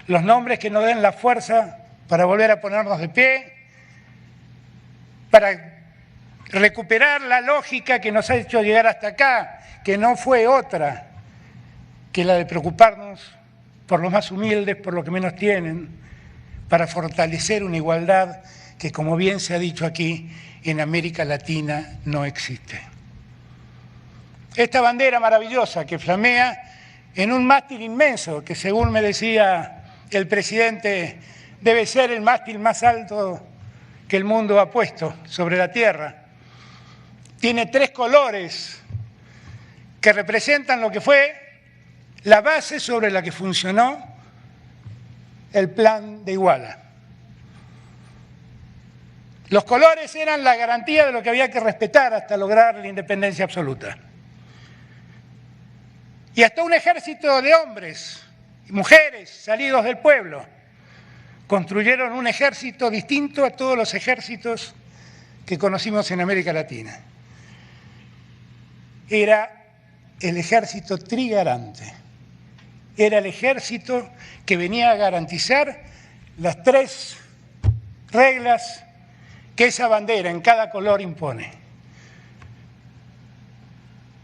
los nombres que nos den la fuerza para volver a ponernos de pie, para recuperar la lógica que nos ha hecho llegar hasta acá, que no fue otra que la de preocuparnos por los más humildes, por los que menos tienen, para fortalecer una igualdad que, como bien se ha dicho aquí, en América Latina no existe. Esta bandera maravillosa que flamea en un mástil inmenso, que según me decía el presidente, debe ser el mástil más alto que el mundo ha puesto sobre la tierra, tiene 3 colores que representan lo que fue la base sobre la que funcionó el Plan de Iguala. Los colores eran la garantía de lo que había que respetar hasta lograr la independencia absoluta. Y hasta un ejército de hombres y mujeres salidos del pueblo construyeron un ejército distinto a todos los ejércitos que conocimos en América Latina. Era el ejército trigarante. Era el ejército que venía a garantizar las 3 reglas que esa bandera en cada color impone.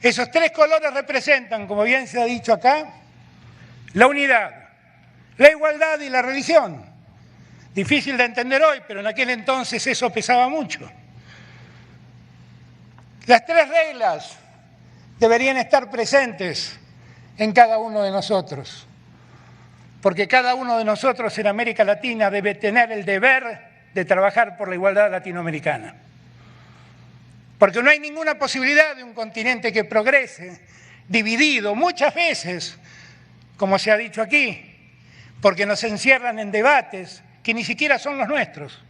Esos 3 colores representan, como bien se ha dicho acá, la unidad, la igualdad y la religión. Difícil de entender hoy, pero en aquel entonces eso pesaba mucho. Las 3 reglas deberían estar presentes en cada uno de nosotros, porque cada uno de nosotros en América Latina debe tener el deber de trabajar por la igualdad latinoamericana. Porque no hay ninguna posibilidad de un continente que progrese dividido muchas veces, como se ha dicho aquí, porque nos encierran en debates que ni siquiera son los nuestros.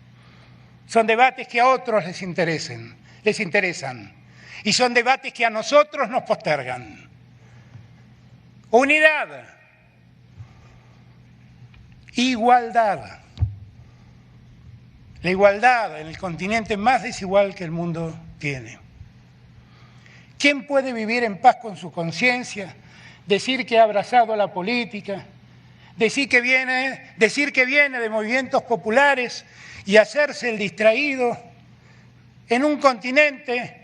Son debates que a otros les interesan. Y son debates que a nosotros nos postergan. Unidad, igualdad. La igualdad en el continente más desigual que el mundo tiene. ¿Quién puede vivir en paz con su conciencia, decir que ha abrazado la política, decir que viene de movimientos populares y hacerse el distraído en un continente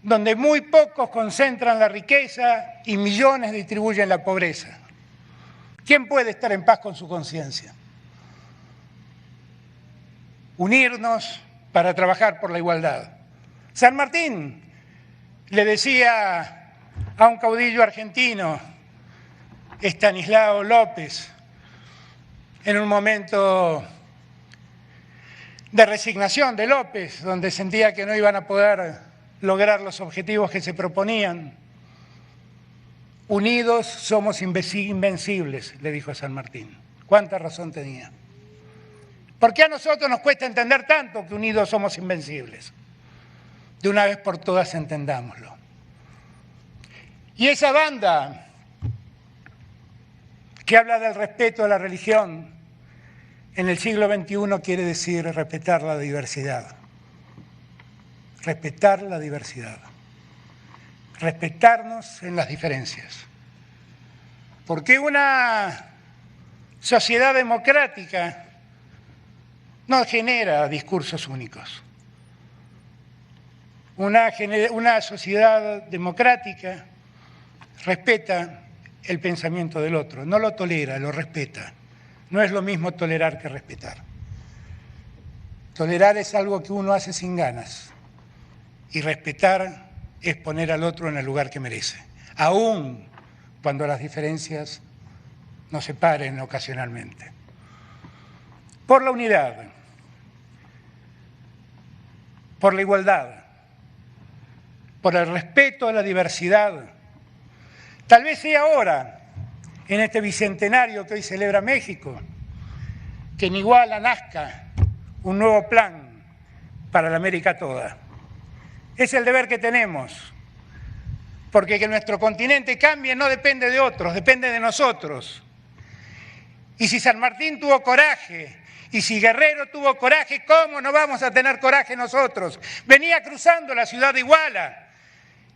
donde muy pocos concentran la riqueza y millones distribuyen la pobreza? ¿Quién puede estar en paz con su conciencia? Unirnos para trabajar por la igualdad. San Martín le decía a un caudillo argentino, Estanislao López, en un momento de resignación de López, donde sentía que no iban a poder lograr los objetivos que se proponían. Unidos somos invencibles, le dijo a San Martín. ¿Cuánta razón tenía? ¿Por qué a nosotros nos cuesta entender tanto que unidos somos invencibles? De una vez por todas entendámoslo. Y esa banda que habla del respeto a la religión en el siglo XXI quiere decir respetar la diversidad. Respetar la diversidad. Respetarnos en las diferencias. Porque una sociedad democrática no genera discursos únicos. Una sociedad democrática respeta el pensamiento del otro, no lo tolera, lo respeta. No es lo mismo tolerar que respetar. Tolerar es algo que uno hace sin ganas y respetar es poner al otro en el lugar que merece, aun cuando las diferencias nos separen ocasionalmente. Por la unidad, por la igualdad, por el respeto a la diversidad. Tal vez sea ahora, en este bicentenario que hoy celebra México, que en Iguala nazca un nuevo plan para la América toda. Es el deber que tenemos, porque que nuestro continente cambie no depende de otros, depende de nosotros. Y si San Martín tuvo coraje, y si Guerrero tuvo coraje, ¿cómo no vamos a tener coraje nosotros? Venía cruzando la ciudad de Iguala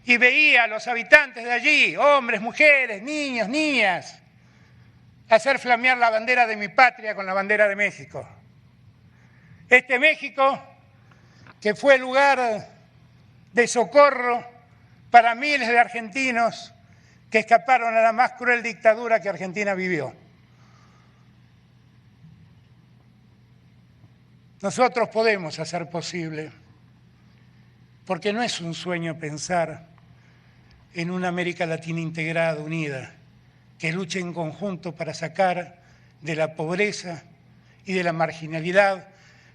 y veía a los habitantes de allí, hombres, mujeres, niños, niñas, hacer flamear la bandera de mi patria con la bandera de México. Este México que fue lugar de socorro para miles de argentinos que escaparon a la más cruel dictadura que Argentina vivió. Nosotros podemos hacer posible, porque no es un sueño pensar en una América Latina integrada, unida, que luche en conjunto para sacar de la pobreza y de la marginalidad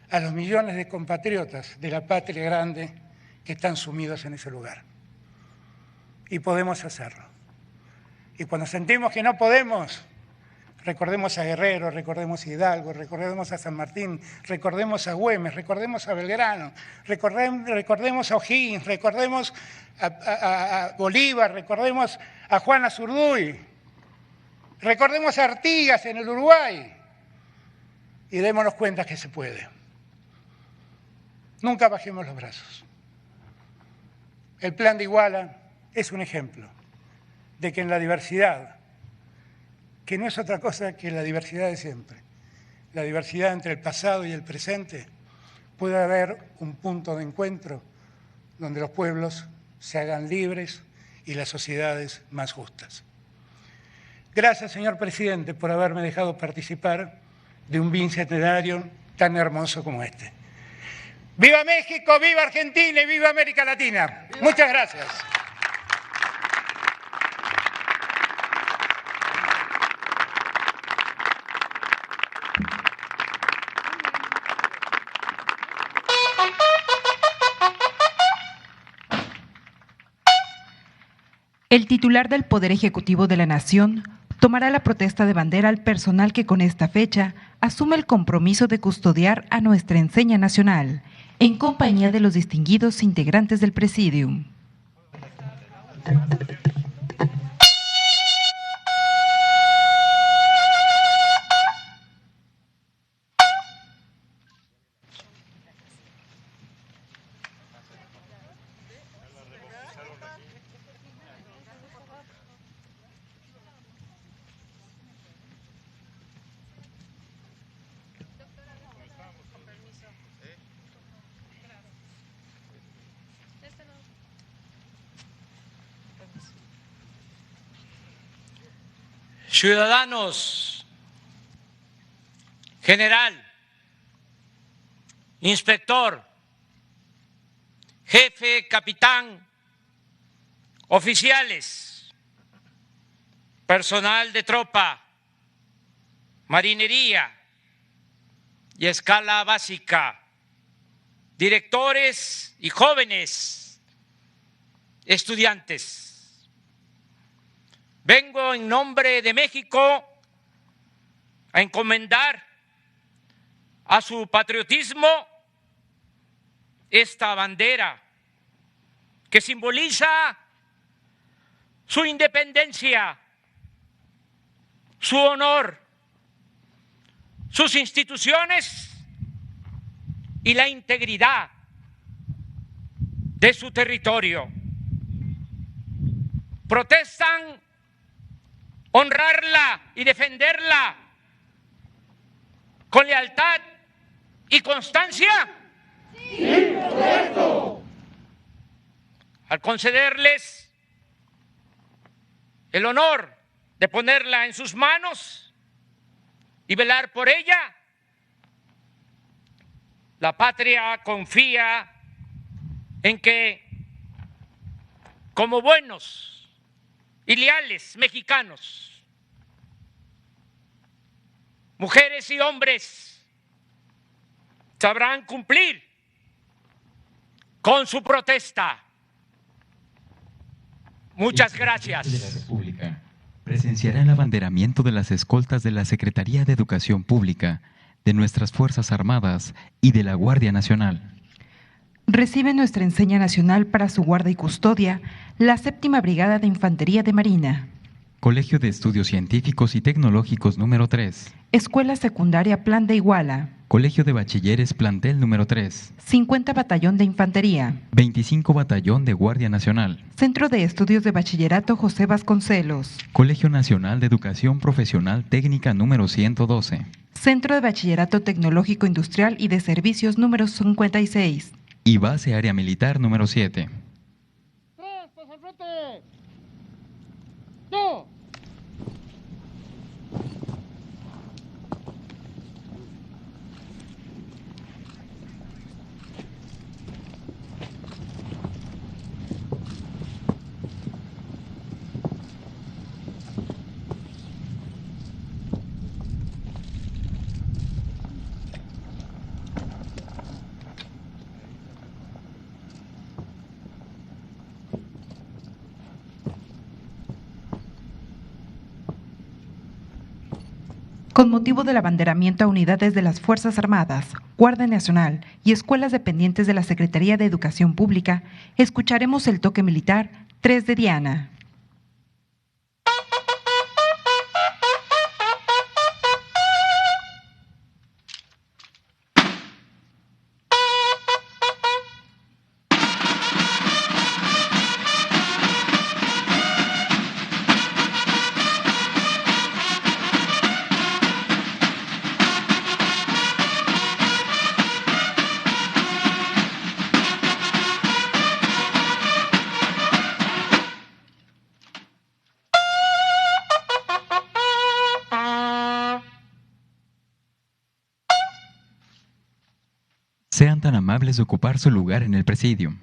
a los millones de compatriotas de la patria grande que están sumidos en ese lugar. Y podemos hacerlo. Y cuando sentimos que no podemos, recordemos a Guerrero, recordemos a Hidalgo, recordemos a San Martín, recordemos a Güemes, recordemos a Belgrano, recordemos a O'Higgins, recordemos a Bolívar, recordemos a Juan Azurduy, recordemos a Artigas en el Uruguay y démonos cuenta que se puede. Nunca bajemos los brazos. El plan de Iguala es un ejemplo de que en la diversidad, que no es otra cosa que la diversidad de siempre, la diversidad entre el pasado y el presente, puede haber un punto de encuentro donde los pueblos se hagan libres y las sociedades más justas. Gracias, señor presidente, por haberme dejado participar de un bicentenario tan hermoso como este. ¡Viva México, viva Argentina y viva América Latina! Muchas gracias. El titular del Poder Ejecutivo de la Nación tomará la protesta de bandera al personal que con esta fecha asume el compromiso de custodiar a nuestra enseña nacional, en compañía de los distinguidos integrantes del Presidium. Ciudadanos, general, inspector, jefe, capitán, oficiales, personal de tropa, marinería y escala básica, directores y jóvenes estudiantes. Vengo en nombre de México a encomendar a su patriotismo esta bandera que simboliza su independencia, su honor, sus instituciones y la integridad de su territorio. Protestan honrarla y defenderla con lealtad y constancia. Sí, correcto. Al concederles el honor de ponerla en sus manos y velar por ella, la patria confía en que, como buenos y leales mexicanos, mujeres y hombres sabrán cumplir con su protesta. Muchas El presidente gracias. de la República presenciará el abanderamiento de las escoltas de la Secretaría de Educación Pública, de nuestras Fuerzas Armadas y de la Guardia Nacional. Recibe nuestra enseña nacional para su guarda y custodia la 7ª Brigada de Infantería de Marina, Colegio de Estudios Científicos y Tecnológicos número 3, Escuela Secundaria Plan de Iguala, Colegio de Bachilleres Plantel número 3, 50 Batallón de Infantería, 25 Batallón de Guardia Nacional, Centro de Estudios de Bachillerato José Vasconcelos, Colegio Nacional de Educación Profesional Técnica número 112 Centro de Bachillerato Tecnológico Industrial y de Servicios número 56, y Base Área Militar número 7. ¡Tres, pasa al frente! ¡No! Con motivo del abanderamiento a unidades de las Fuerzas Armadas, Guardia Nacional y escuelas dependientes de la Secretaría de Educación Pública, escucharemos el toque militar 3 de Diana. Sean tan amables de ocupar su lugar en el presidio.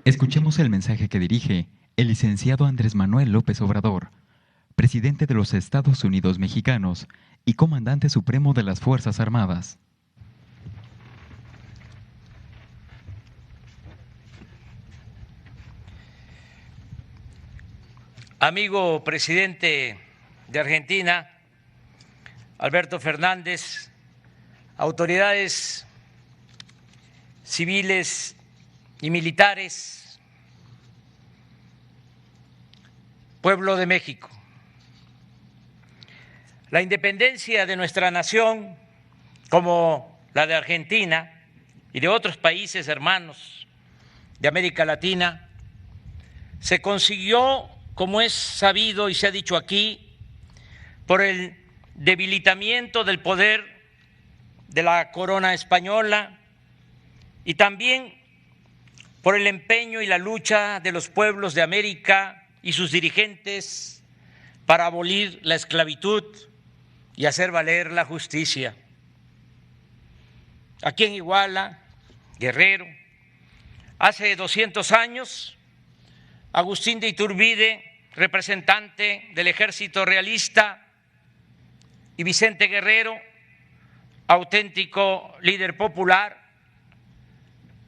Escuchemos el mensaje que dirige el licenciado Andrés Manuel López Obrador, presidente de los Estados Unidos Mexicanos y comandante supremo de las Fuerzas Armadas. Amigo presidente de Argentina, Alberto Fernández, autoridades civiles y militares, pueblo de México. La independencia de nuestra nación, como la de Argentina y de otros países hermanos de América Latina, se consiguió, como es sabido y se ha dicho aquí, por el debilitamiento del poder de la corona española y también por el empeño y la lucha de los pueblos de América y sus dirigentes para abolir la esclavitud y hacer valer la justicia. Aquí en Iguala, Guerrero, hace 200 años, Agustín de Iturbide, representante del ejército realista, y Vicente Guerrero, auténtico líder popular,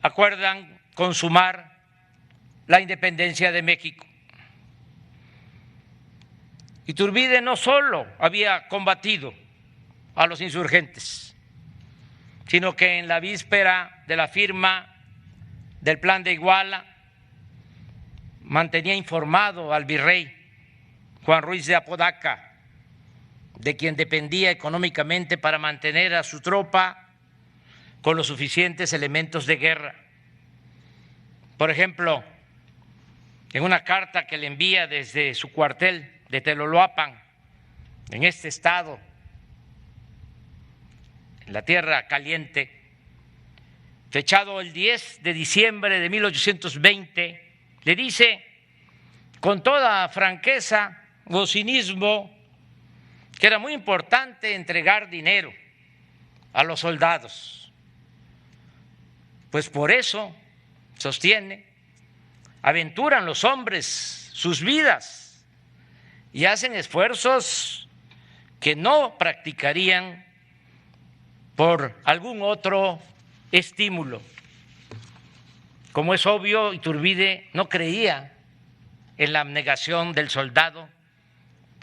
acuerdan consumar la independencia de México. Iturbide no solo había combatido a los insurgentes, sino que en la víspera de la firma del Plan de Iguala mantenía informado al virrey Juan Ruiz de Apodaca, de quien dependía económicamente para mantener a su tropa con los suficientes elementos de guerra. Por ejemplo, en una carta que le envía desde su cuartel de Teloloapan, en este estado, en la Tierra Caliente, fechado el 10 de diciembre de 1820, le dice con toda franqueza o cinismo que era muy importante entregar dinero a los soldados. Pues por eso, sostiene, aventuran los hombres sus vidas y hacen esfuerzos que no practicarían por algún otro estímulo. Como es obvio, Iturbide no creía en la abnegación del soldado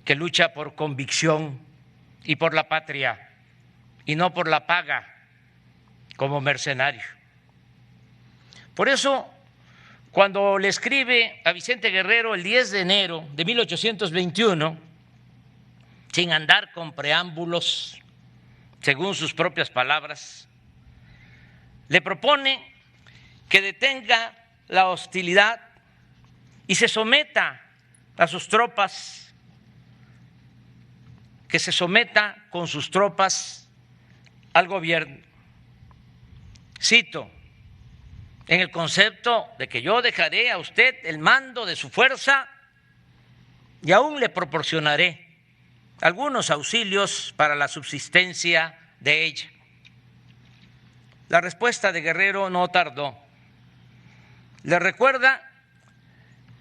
que lucha por convicción y por la patria y no por la paga como mercenario. Por eso, cuando le escribe a Vicente Guerrero el 10 de enero de 1821, sin andar con preámbulos, según sus propias palabras, le propone que detenga la hostilidad y se someta a sus tropas, que se someta con sus tropas al gobierno. Cito, en el concepto de que yo dejaré a usted el mando de su fuerza y aún le proporcionaré algunos auxilios para la subsistencia de ella. La respuesta de Guerrero no tardó. Le recuerda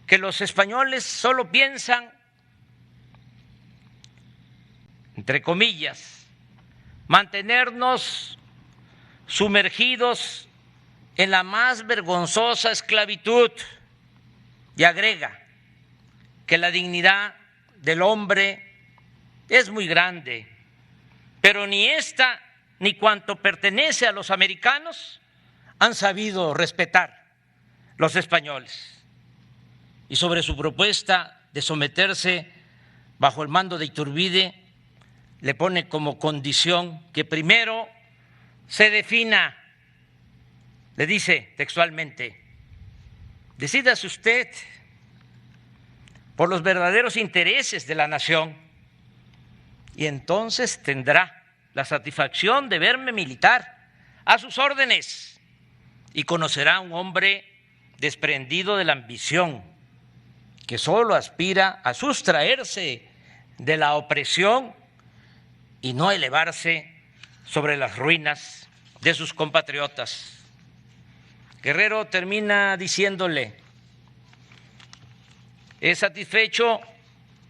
que los españoles solo piensan, entre comillas, mantenernos sumergidos en la más vergonzosa esclavitud, y agrega que la dignidad del hombre es muy grande, pero ni esta ni cuanto pertenece a los americanos han sabido respetar los españoles. Y sobre su propuesta de someterse bajo el mando de Iturbide, le pone como condición que primero se defina, le dice textualmente, decídase usted por los verdaderos intereses de la nación y entonces tendrá la satisfacción de verme militar a sus órdenes y conocerá a un hombre desprendido de la ambición, que solo aspira a sustraerse de la opresión y no elevarse sobre las ruinas de sus compatriotas. Guerrero termina diciéndole, ¿es satisfecho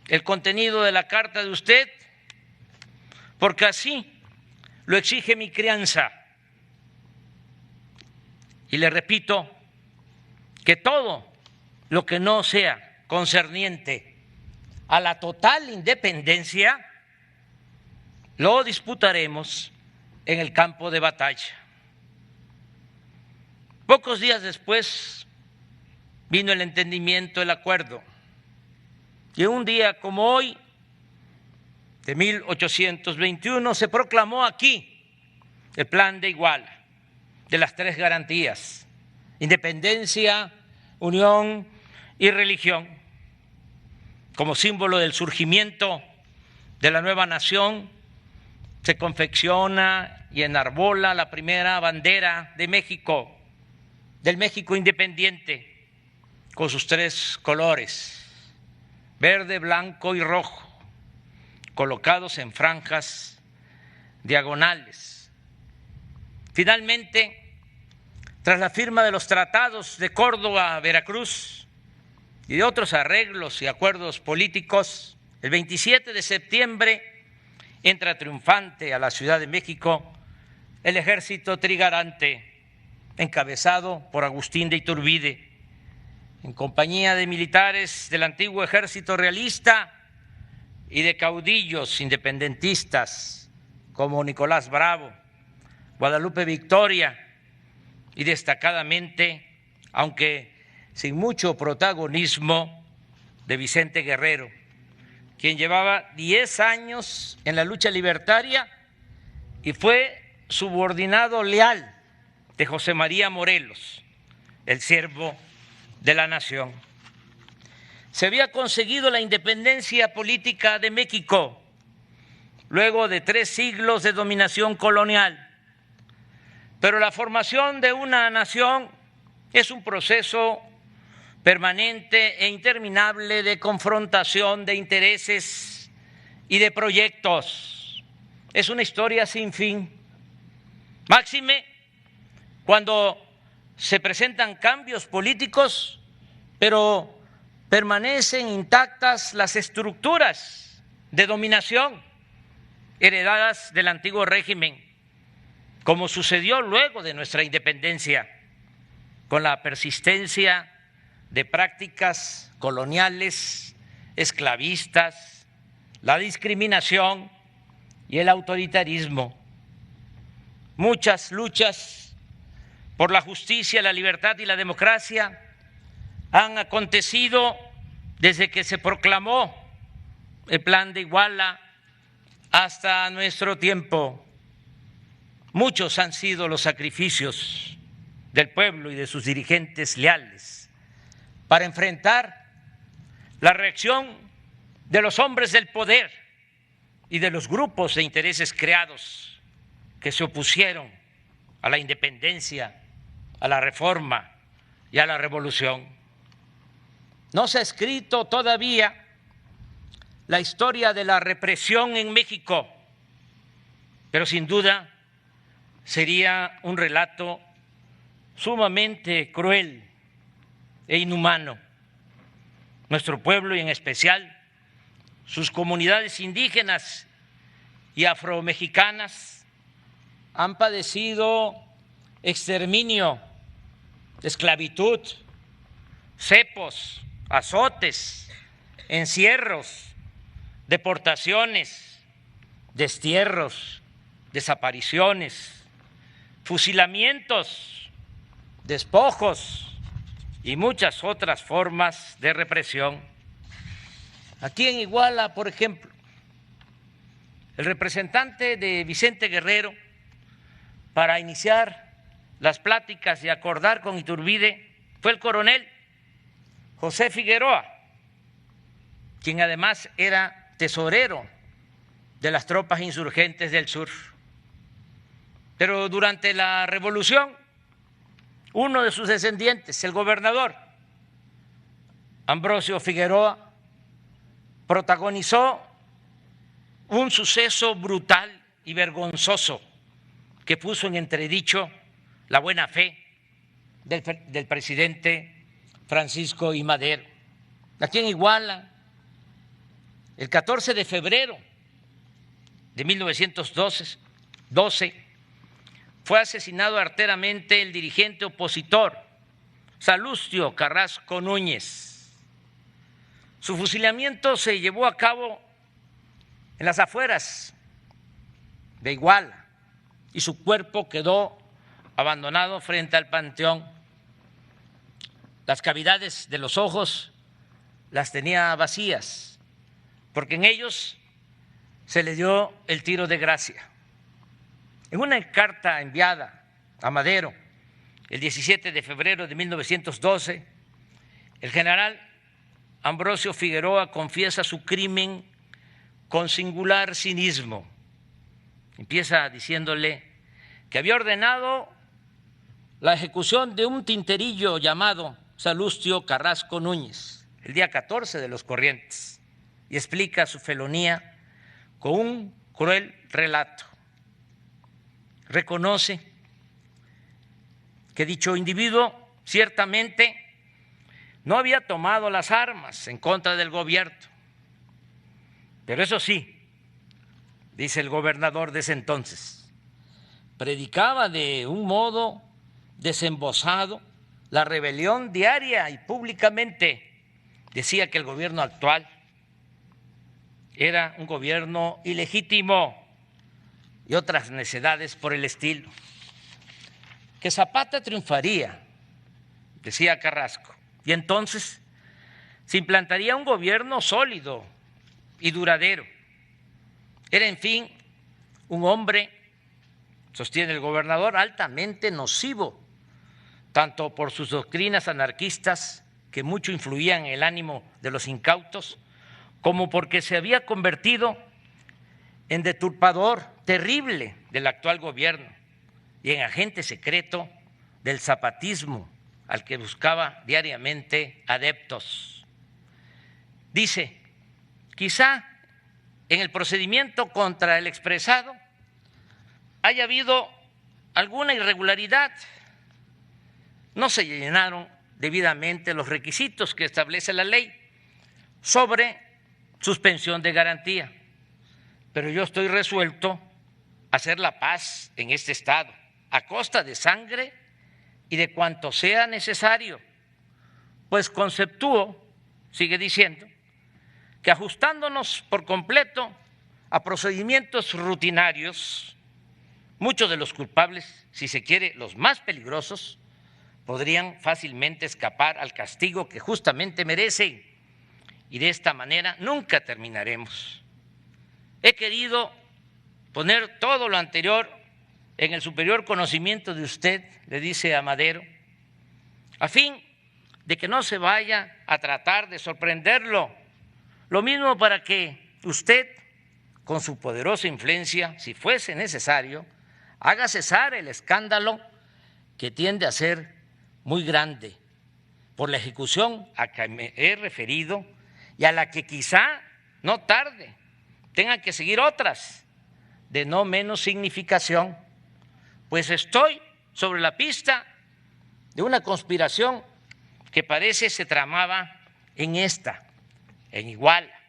el contenido de la carta de usted? Porque así lo exige mi crianza. Y le repito que todo lo que no sea concerniente a la total independencia lo disputaremos en el campo de batalla. Pocos días después vino el entendimiento, el acuerdo, y un día como hoy, de 1821, se proclamó aquí el Plan de Iguala, de las tres garantías: independencia, unión y religión. Como símbolo del surgimiento de la nueva nación, se confecciona y enarbola la primera bandera de México, del México independiente, con sus tres colores, verde, blanco y rojo, colocados en franjas diagonales. Finalmente, tras la firma de los tratados de Córdoba, Veracruz y de otros arreglos y acuerdos políticos, el 27 de septiembre entra triunfante a la Ciudad de México el ejército trigarante, encabezado por Agustín de Iturbide, en compañía de militares del antiguo ejército realista y de caudillos independentistas como Nicolás Bravo, Guadalupe Victoria y destacadamente, aunque sin mucho protagonismo, de Vicente Guerrero, quien llevaba 10 años en la lucha libertaria y fue subordinado leal de José María Morelos, el siervo de la nación. Se había conseguido la independencia política de México luego de 3 siglos de dominación colonial. Pero la formación de una nación es un proceso permanente e interminable de confrontación de intereses y de proyectos. Es una historia sin fin. Máxime cuando se presentan cambios políticos, pero permanecen intactas las estructuras de dominación heredadas del antiguo régimen, como sucedió luego de nuestra independencia, con la persistencia de prácticas coloniales, esclavistas, la discriminación y el autoritarismo. Muchas luchas por la justicia, la libertad y la democracia han acontecido desde que se proclamó el Plan de Iguala hasta nuestro tiempo. Muchos han sido los sacrificios del pueblo y de sus dirigentes leales para enfrentar la reacción de los hombres del poder y de los grupos de intereses creados que se opusieron a la independencia, a la reforma y a la revolución. No se ha escrito todavía la historia de la represión en México, pero sin duda sería un relato sumamente cruel e inhumano. Nuestro pueblo y en especial sus comunidades indígenas y afromexicanas han padecido exterminio, esclavitud, cepos, azotes, encierros, deportaciones, destierros, desapariciones, fusilamientos, despojos y muchas otras formas de represión. Aquí en Iguala, por ejemplo, el representante de Vicente Guerrero para iniciar las pláticas y acordar con Iturbide fue el coronel José Figueroa, quien además era tesorero de las tropas insurgentes del sur. Pero durante la revolución, uno de sus descendientes, el gobernador Ambrosio Figueroa, protagonizó un suceso brutal y vergonzoso que puso en entredicho la buena fe del presidente Francisco I. Madero. Aquí en Iguala, el 14 de febrero de 1912, fue asesinado arteramente el dirigente opositor Salustio Carrasco Núñez. Su fusilamiento se llevó a cabo en las afueras de Iguala y su cuerpo quedó abandonado frente al panteón. Las cavidades de los ojos las tenía vacías, porque en ellos se le dio el tiro de gracia. En una carta enviada a Madero el 17 de febrero de 1912, el general Ambrosio Figueroa confiesa su crimen con singular cinismo. Empieza diciéndole que había ordenado la ejecución de un tinterillo llamado Salustio Carrasco Núñez el día 14 de los Corrientes y explica su felonía con un cruel relato. Reconoce que dicho individuo ciertamente no había tomado las armas en contra del gobierno, pero eso sí, dice el gobernador de ese entonces, predicaba de un modo desembosado la rebelión diaria y públicamente decía que el gobierno actual era un gobierno ilegítimo y otras necedades por el estilo. Que Zapata triunfaría, decía Carrasco, y entonces se implantaría un gobierno sólido y duradero. Era, en fin, un hombre, sostiene el gobernador, altamente nocivo, tanto por sus doctrinas anarquistas, que mucho influían en el ánimo de los incautos, como porque se había convertido en deturpador terrible del actual gobierno y en agente secreto del zapatismo al que buscaba diariamente adeptos. Dice, quizá en el procedimiento contra el expresado haya habido alguna irregularidad. No se llenaron debidamente los requisitos que establece la ley sobre suspensión de garantía, pero yo estoy resuelto a hacer la paz en este Estado a costa de sangre y de cuanto sea necesario, pues conceptúo, sigue diciendo, que ajustándonos por completo a procedimientos rutinarios, muchos de los culpables, si se quiere, los más peligrosos, podrían fácilmente escapar al castigo que justamente merecen, y de esta manera nunca terminaremos. He querido poner todo lo anterior en el superior conocimiento de usted, le dice a Madero, a fin de que no se vaya a tratar de sorprenderlo. Lo mismo para que usted, con su poderosa influencia, si fuese necesario, haga cesar el escándalo que tiende a ser muy grande por la ejecución a que me he referido y a la que quizá no tarde tengan que seguir otras de no menos significación, pues estoy sobre la pista de una conspiración que parece se tramaba en Iguala,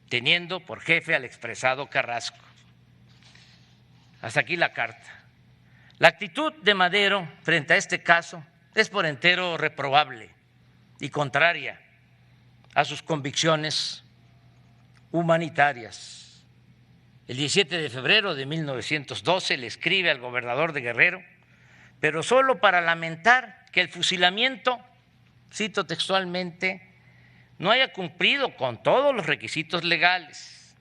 teniendo por jefe al expresado Carrasco. Hasta aquí la carta. La actitud de Madero frente a este caso es por entero reprobable y contraria a sus convicciones humanitarias. El 17 de febrero de 1912 le escribe al gobernador de Guerrero, pero solo para lamentar que el fusilamiento, cito textualmente, no haya cumplido con todos los requisitos legales,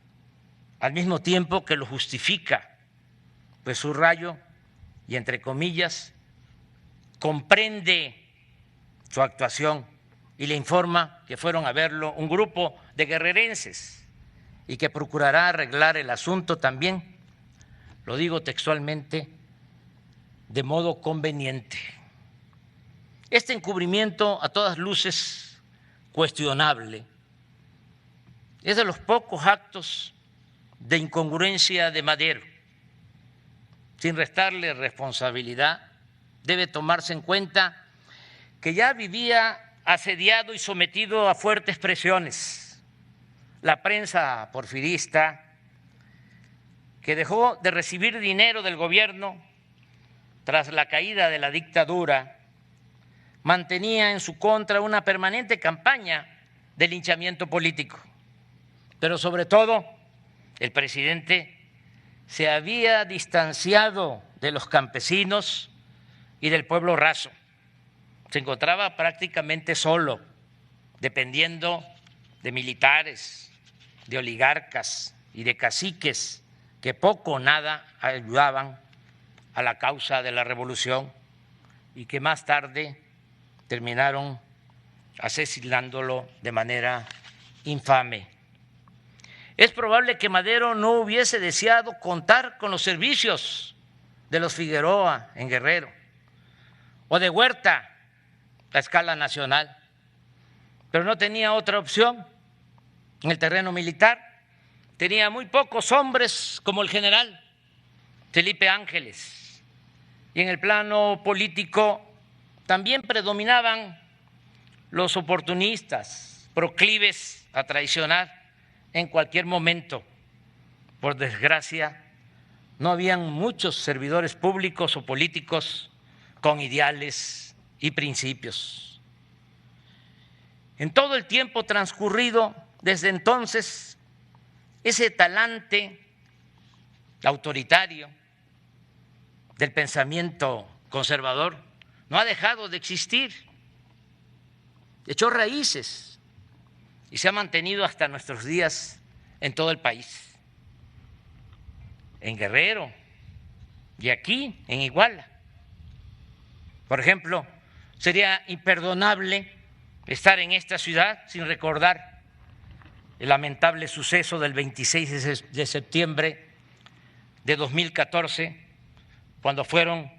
al mismo tiempo que lo justifica, pues subrayo y entre comillas, comprende su actuación y le informa que fueron a verlo un grupo de guerrerenses y que procurará arreglar el asunto también, lo digo textualmente, de modo conveniente. Este encubrimiento a todas luces cuestionable es de los pocos actos de incongruencia de Madero. Sin restarle responsabilidad, debe tomarse en cuenta que ya vivía asediado y sometido a fuertes presiones. La prensa porfirista, que dejó de recibir dinero del gobierno tras la caída de la dictadura, mantenía en su contra una permanente campaña de linchamiento político. Pero sobre todo, el presidente se había distanciado de los campesinos y del pueblo raso. Se encontraba prácticamente solo, dependiendo de militares, de oligarcas y de caciques que poco o nada ayudaban a la causa de la revolución y que más tarde terminaron asesinándolo de manera infame. Es probable que Madero no hubiese deseado contar con los servicios de los Figueroa en Guerrero o de Huerta a escala nacional, pero no tenía otra opción. En el terreno militar tenía muy pocos hombres como el general Felipe Ángeles, y en el plano político también predominaban los oportunistas proclives a traicionar en cualquier momento. Por desgracia, no habían muchos servidores públicos o políticos con ideales y principios. En todo el tiempo transcurrido desde entonces, ese talante autoritario del pensamiento conservador no ha dejado de existir, echó raíces y se ha mantenido hasta nuestros días en todo el país, en Guerrero y aquí en Iguala. Por ejemplo, sería imperdonable estar en esta ciudad sin recordar el lamentable suceso del 26 de septiembre de 2014, cuando fueron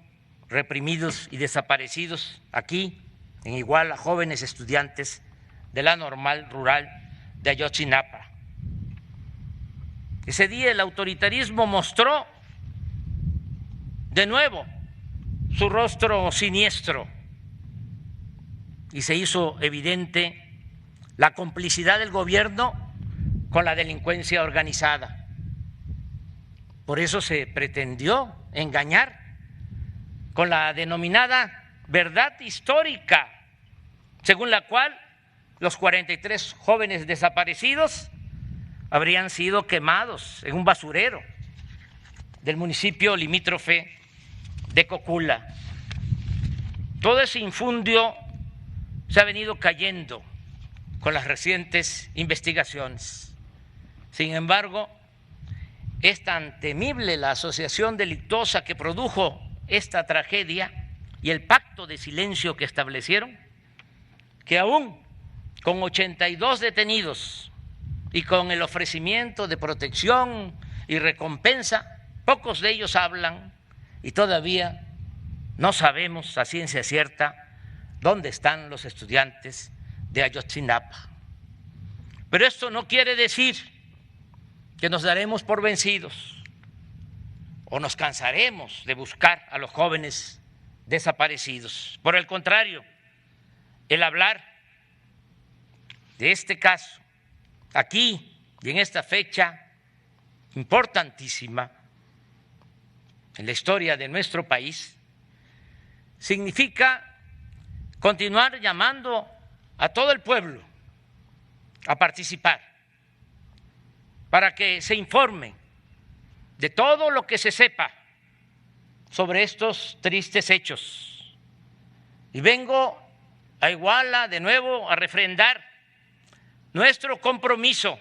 reprimidos y desaparecidos aquí en Iguala jóvenes estudiantes de la Normal Rural de Ayotzinapa. Ese día el autoritarismo mostró de nuevo su rostro siniestro y se hizo evidente la complicidad del gobierno con la delincuencia organizada. Por eso se pretendió engañar con la denominada verdad histórica, según la cual los 43 jóvenes desaparecidos habrían sido quemados en un basurero del municipio limítrofe de Cocula. Todo ese infundio se ha venido cayendo con las recientes investigaciones. Sin embargo, es tan temible la asociación delictuosa que produjo esta tragedia y el pacto de silencio que establecieron, que aún con 82 detenidos y con el ofrecimiento de protección y recompensa, pocos de ellos hablan y todavía no sabemos a ciencia cierta dónde están los estudiantes de Ayotzinapa. Pero esto no quiere decir que nos daremos por vencidos o nos cansaremos de buscar a los jóvenes desaparecidos. Por el contrario, el hablar de este caso aquí y en esta fecha importantísima en la historia de nuestro país significa continuar llamando a todo el pueblo a participar para que se informe de todo lo que se sepa sobre estos tristes hechos. Y vengo a Iguala de nuevo a refrendar nuestro compromiso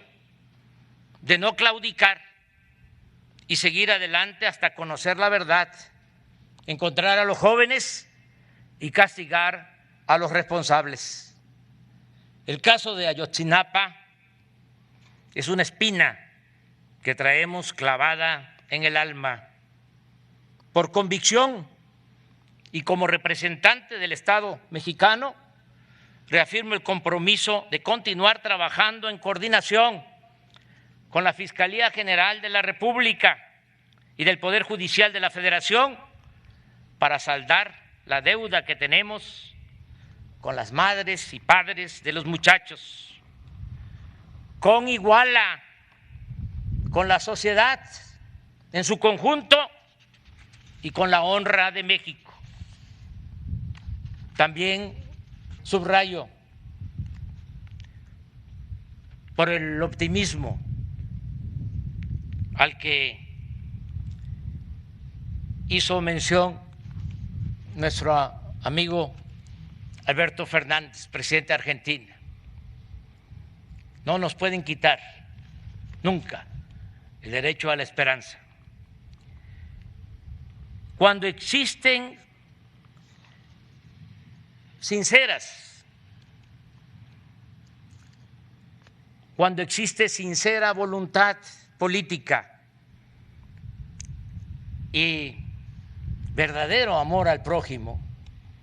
de no claudicar y seguir adelante hasta conocer la verdad, encontrar a los jóvenes y castigar a los responsables. El caso de Ayotzinapa es una espina que traemos clavada en el alma. Por convicción y como representante del Estado mexicano, reafirmo el compromiso de continuar trabajando en coordinación con la Fiscalía General de la República y del Poder Judicial de la Federación para saldar la deuda que tenemos con las madres y padres de los muchachos, con Iguala, con la sociedad en su conjunto y con la honra de México. También subrayo por el optimismo al que hizo mención nuestro amigo Alberto Fernández, presidente de Argentina. No nos pueden quitar nunca el derecho a la esperanza. Cuando existen sinceras, cuando existe sincera voluntad política y verdadero amor al prójimo,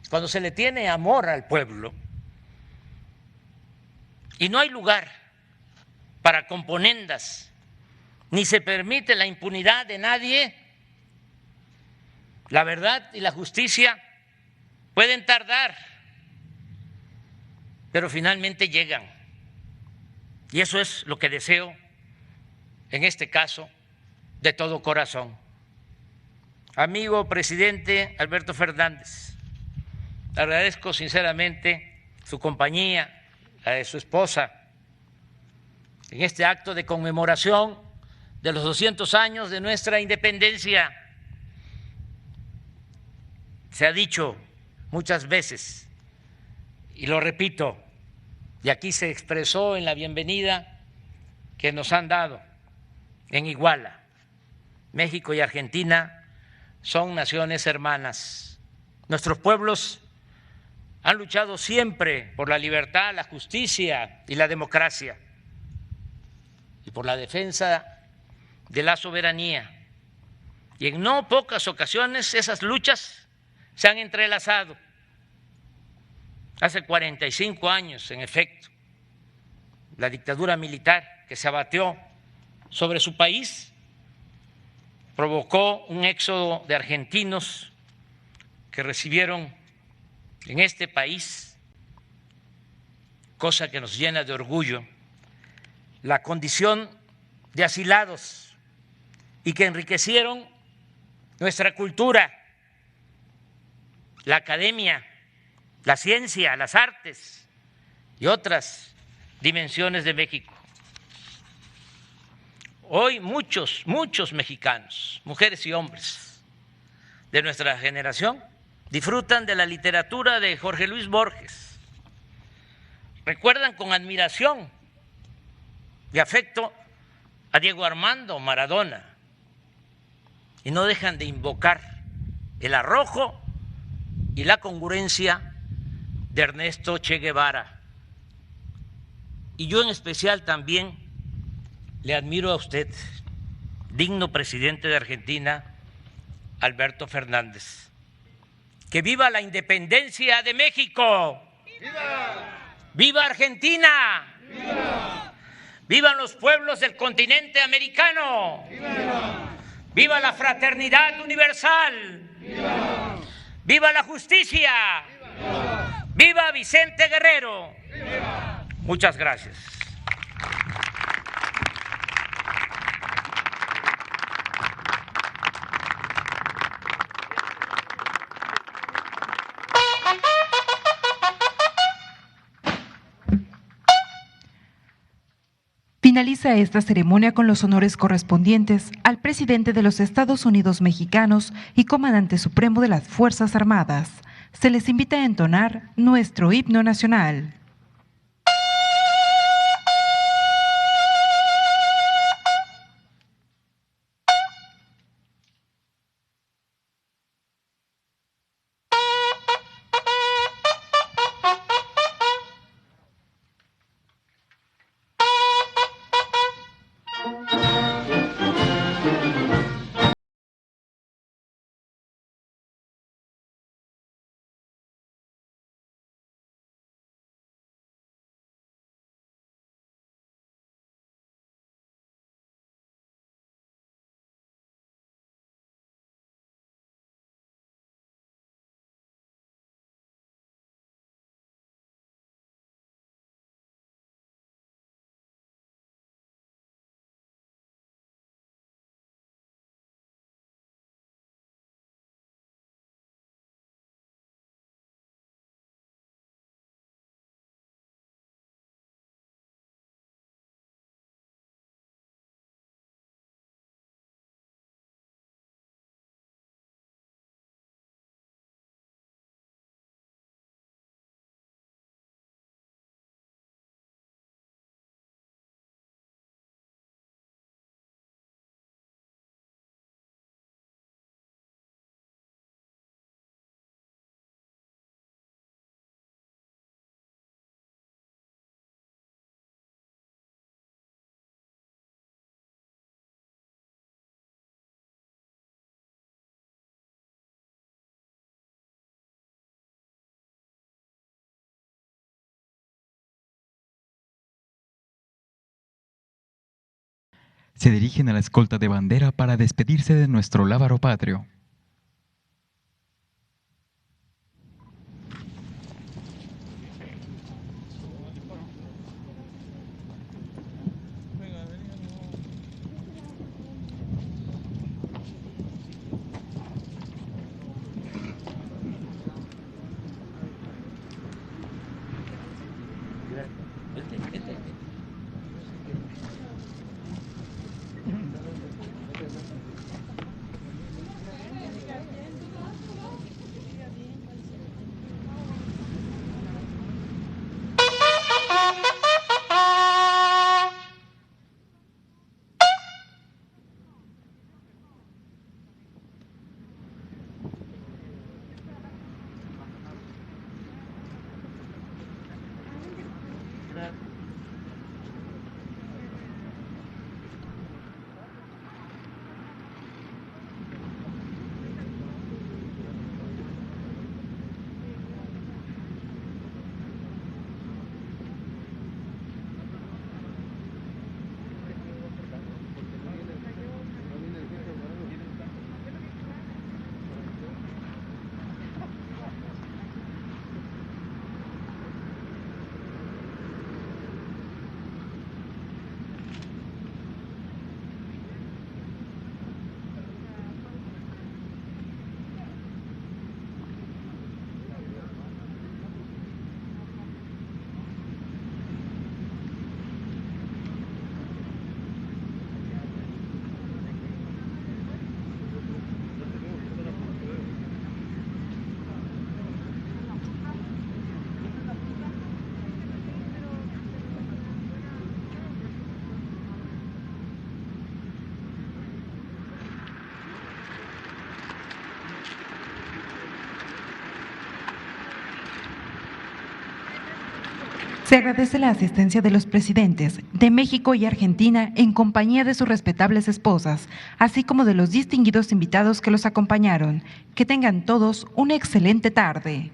cuando se le tiene amor al pueblo y no hay lugar para componendas, ni se permite la impunidad de nadie, la verdad y la justicia pueden tardar, pero finalmente llegan. Y eso es lo que deseo en este caso de todo corazón. Amigo presidente Alberto Fernández, agradezco sinceramente su compañía, la de su esposa, en este acto de conmemoración de los 200 años de nuestra independencia. Se ha dicho muchas veces, y lo repito, y aquí se expresó en la bienvenida que nos han dado en Iguala, México y Argentina son naciones hermanas. Nuestros pueblos han luchado siempre por la libertad, la justicia y la democracia, y por la defensa de la soberanía. Y en no pocas ocasiones esas luchas se han entrelazado. Hace 45 años, en efecto, la dictadura militar que se abatió sobre su país provocó un éxodo de argentinos que recibieron en este país, cosa que nos llena de orgullo, la condición de asilados y que enriquecieron nuestra cultura, la academia, la ciencia, las artes y otras dimensiones de México. Hoy muchos mexicanos, mujeres y hombres de nuestra generación, disfrutan de la literatura de Jorge Luis Borges, recuerdan con admiración y afecto a Diego Armando Maradona y no dejan de invocar el arrojo y la congruencia de Ernesto Che Guevara. Y yo en especial también le admiro a usted, digno presidente de Argentina, Alberto Fernández. ¡Que viva la independencia de México! ¡Viva! ¡Viva Argentina! ¡Viva! ¡Vivan los pueblos del continente americano! ¡Viva! ¡Viva la fraternidad universal! ¡Viva! ¡Viva la justicia! ¡Viva! ¡Viva Vicente Guerrero! ¡Viva! Muchas gracias. Finaliza esta ceremonia con los honores correspondientes al presidente de los Estados Unidos mexicanos y comandante supremo de las Fuerzas Armadas. Se les invita a entonar nuestro himno nacional. Se dirigen a la escolta de bandera para despedirse de nuestro lábaro patrio. Se agradece la asistencia de los presidentes de México y Argentina en compañía de sus respetables esposas, así como de los distinguidos invitados que los acompañaron. Que tengan todos una excelente tarde.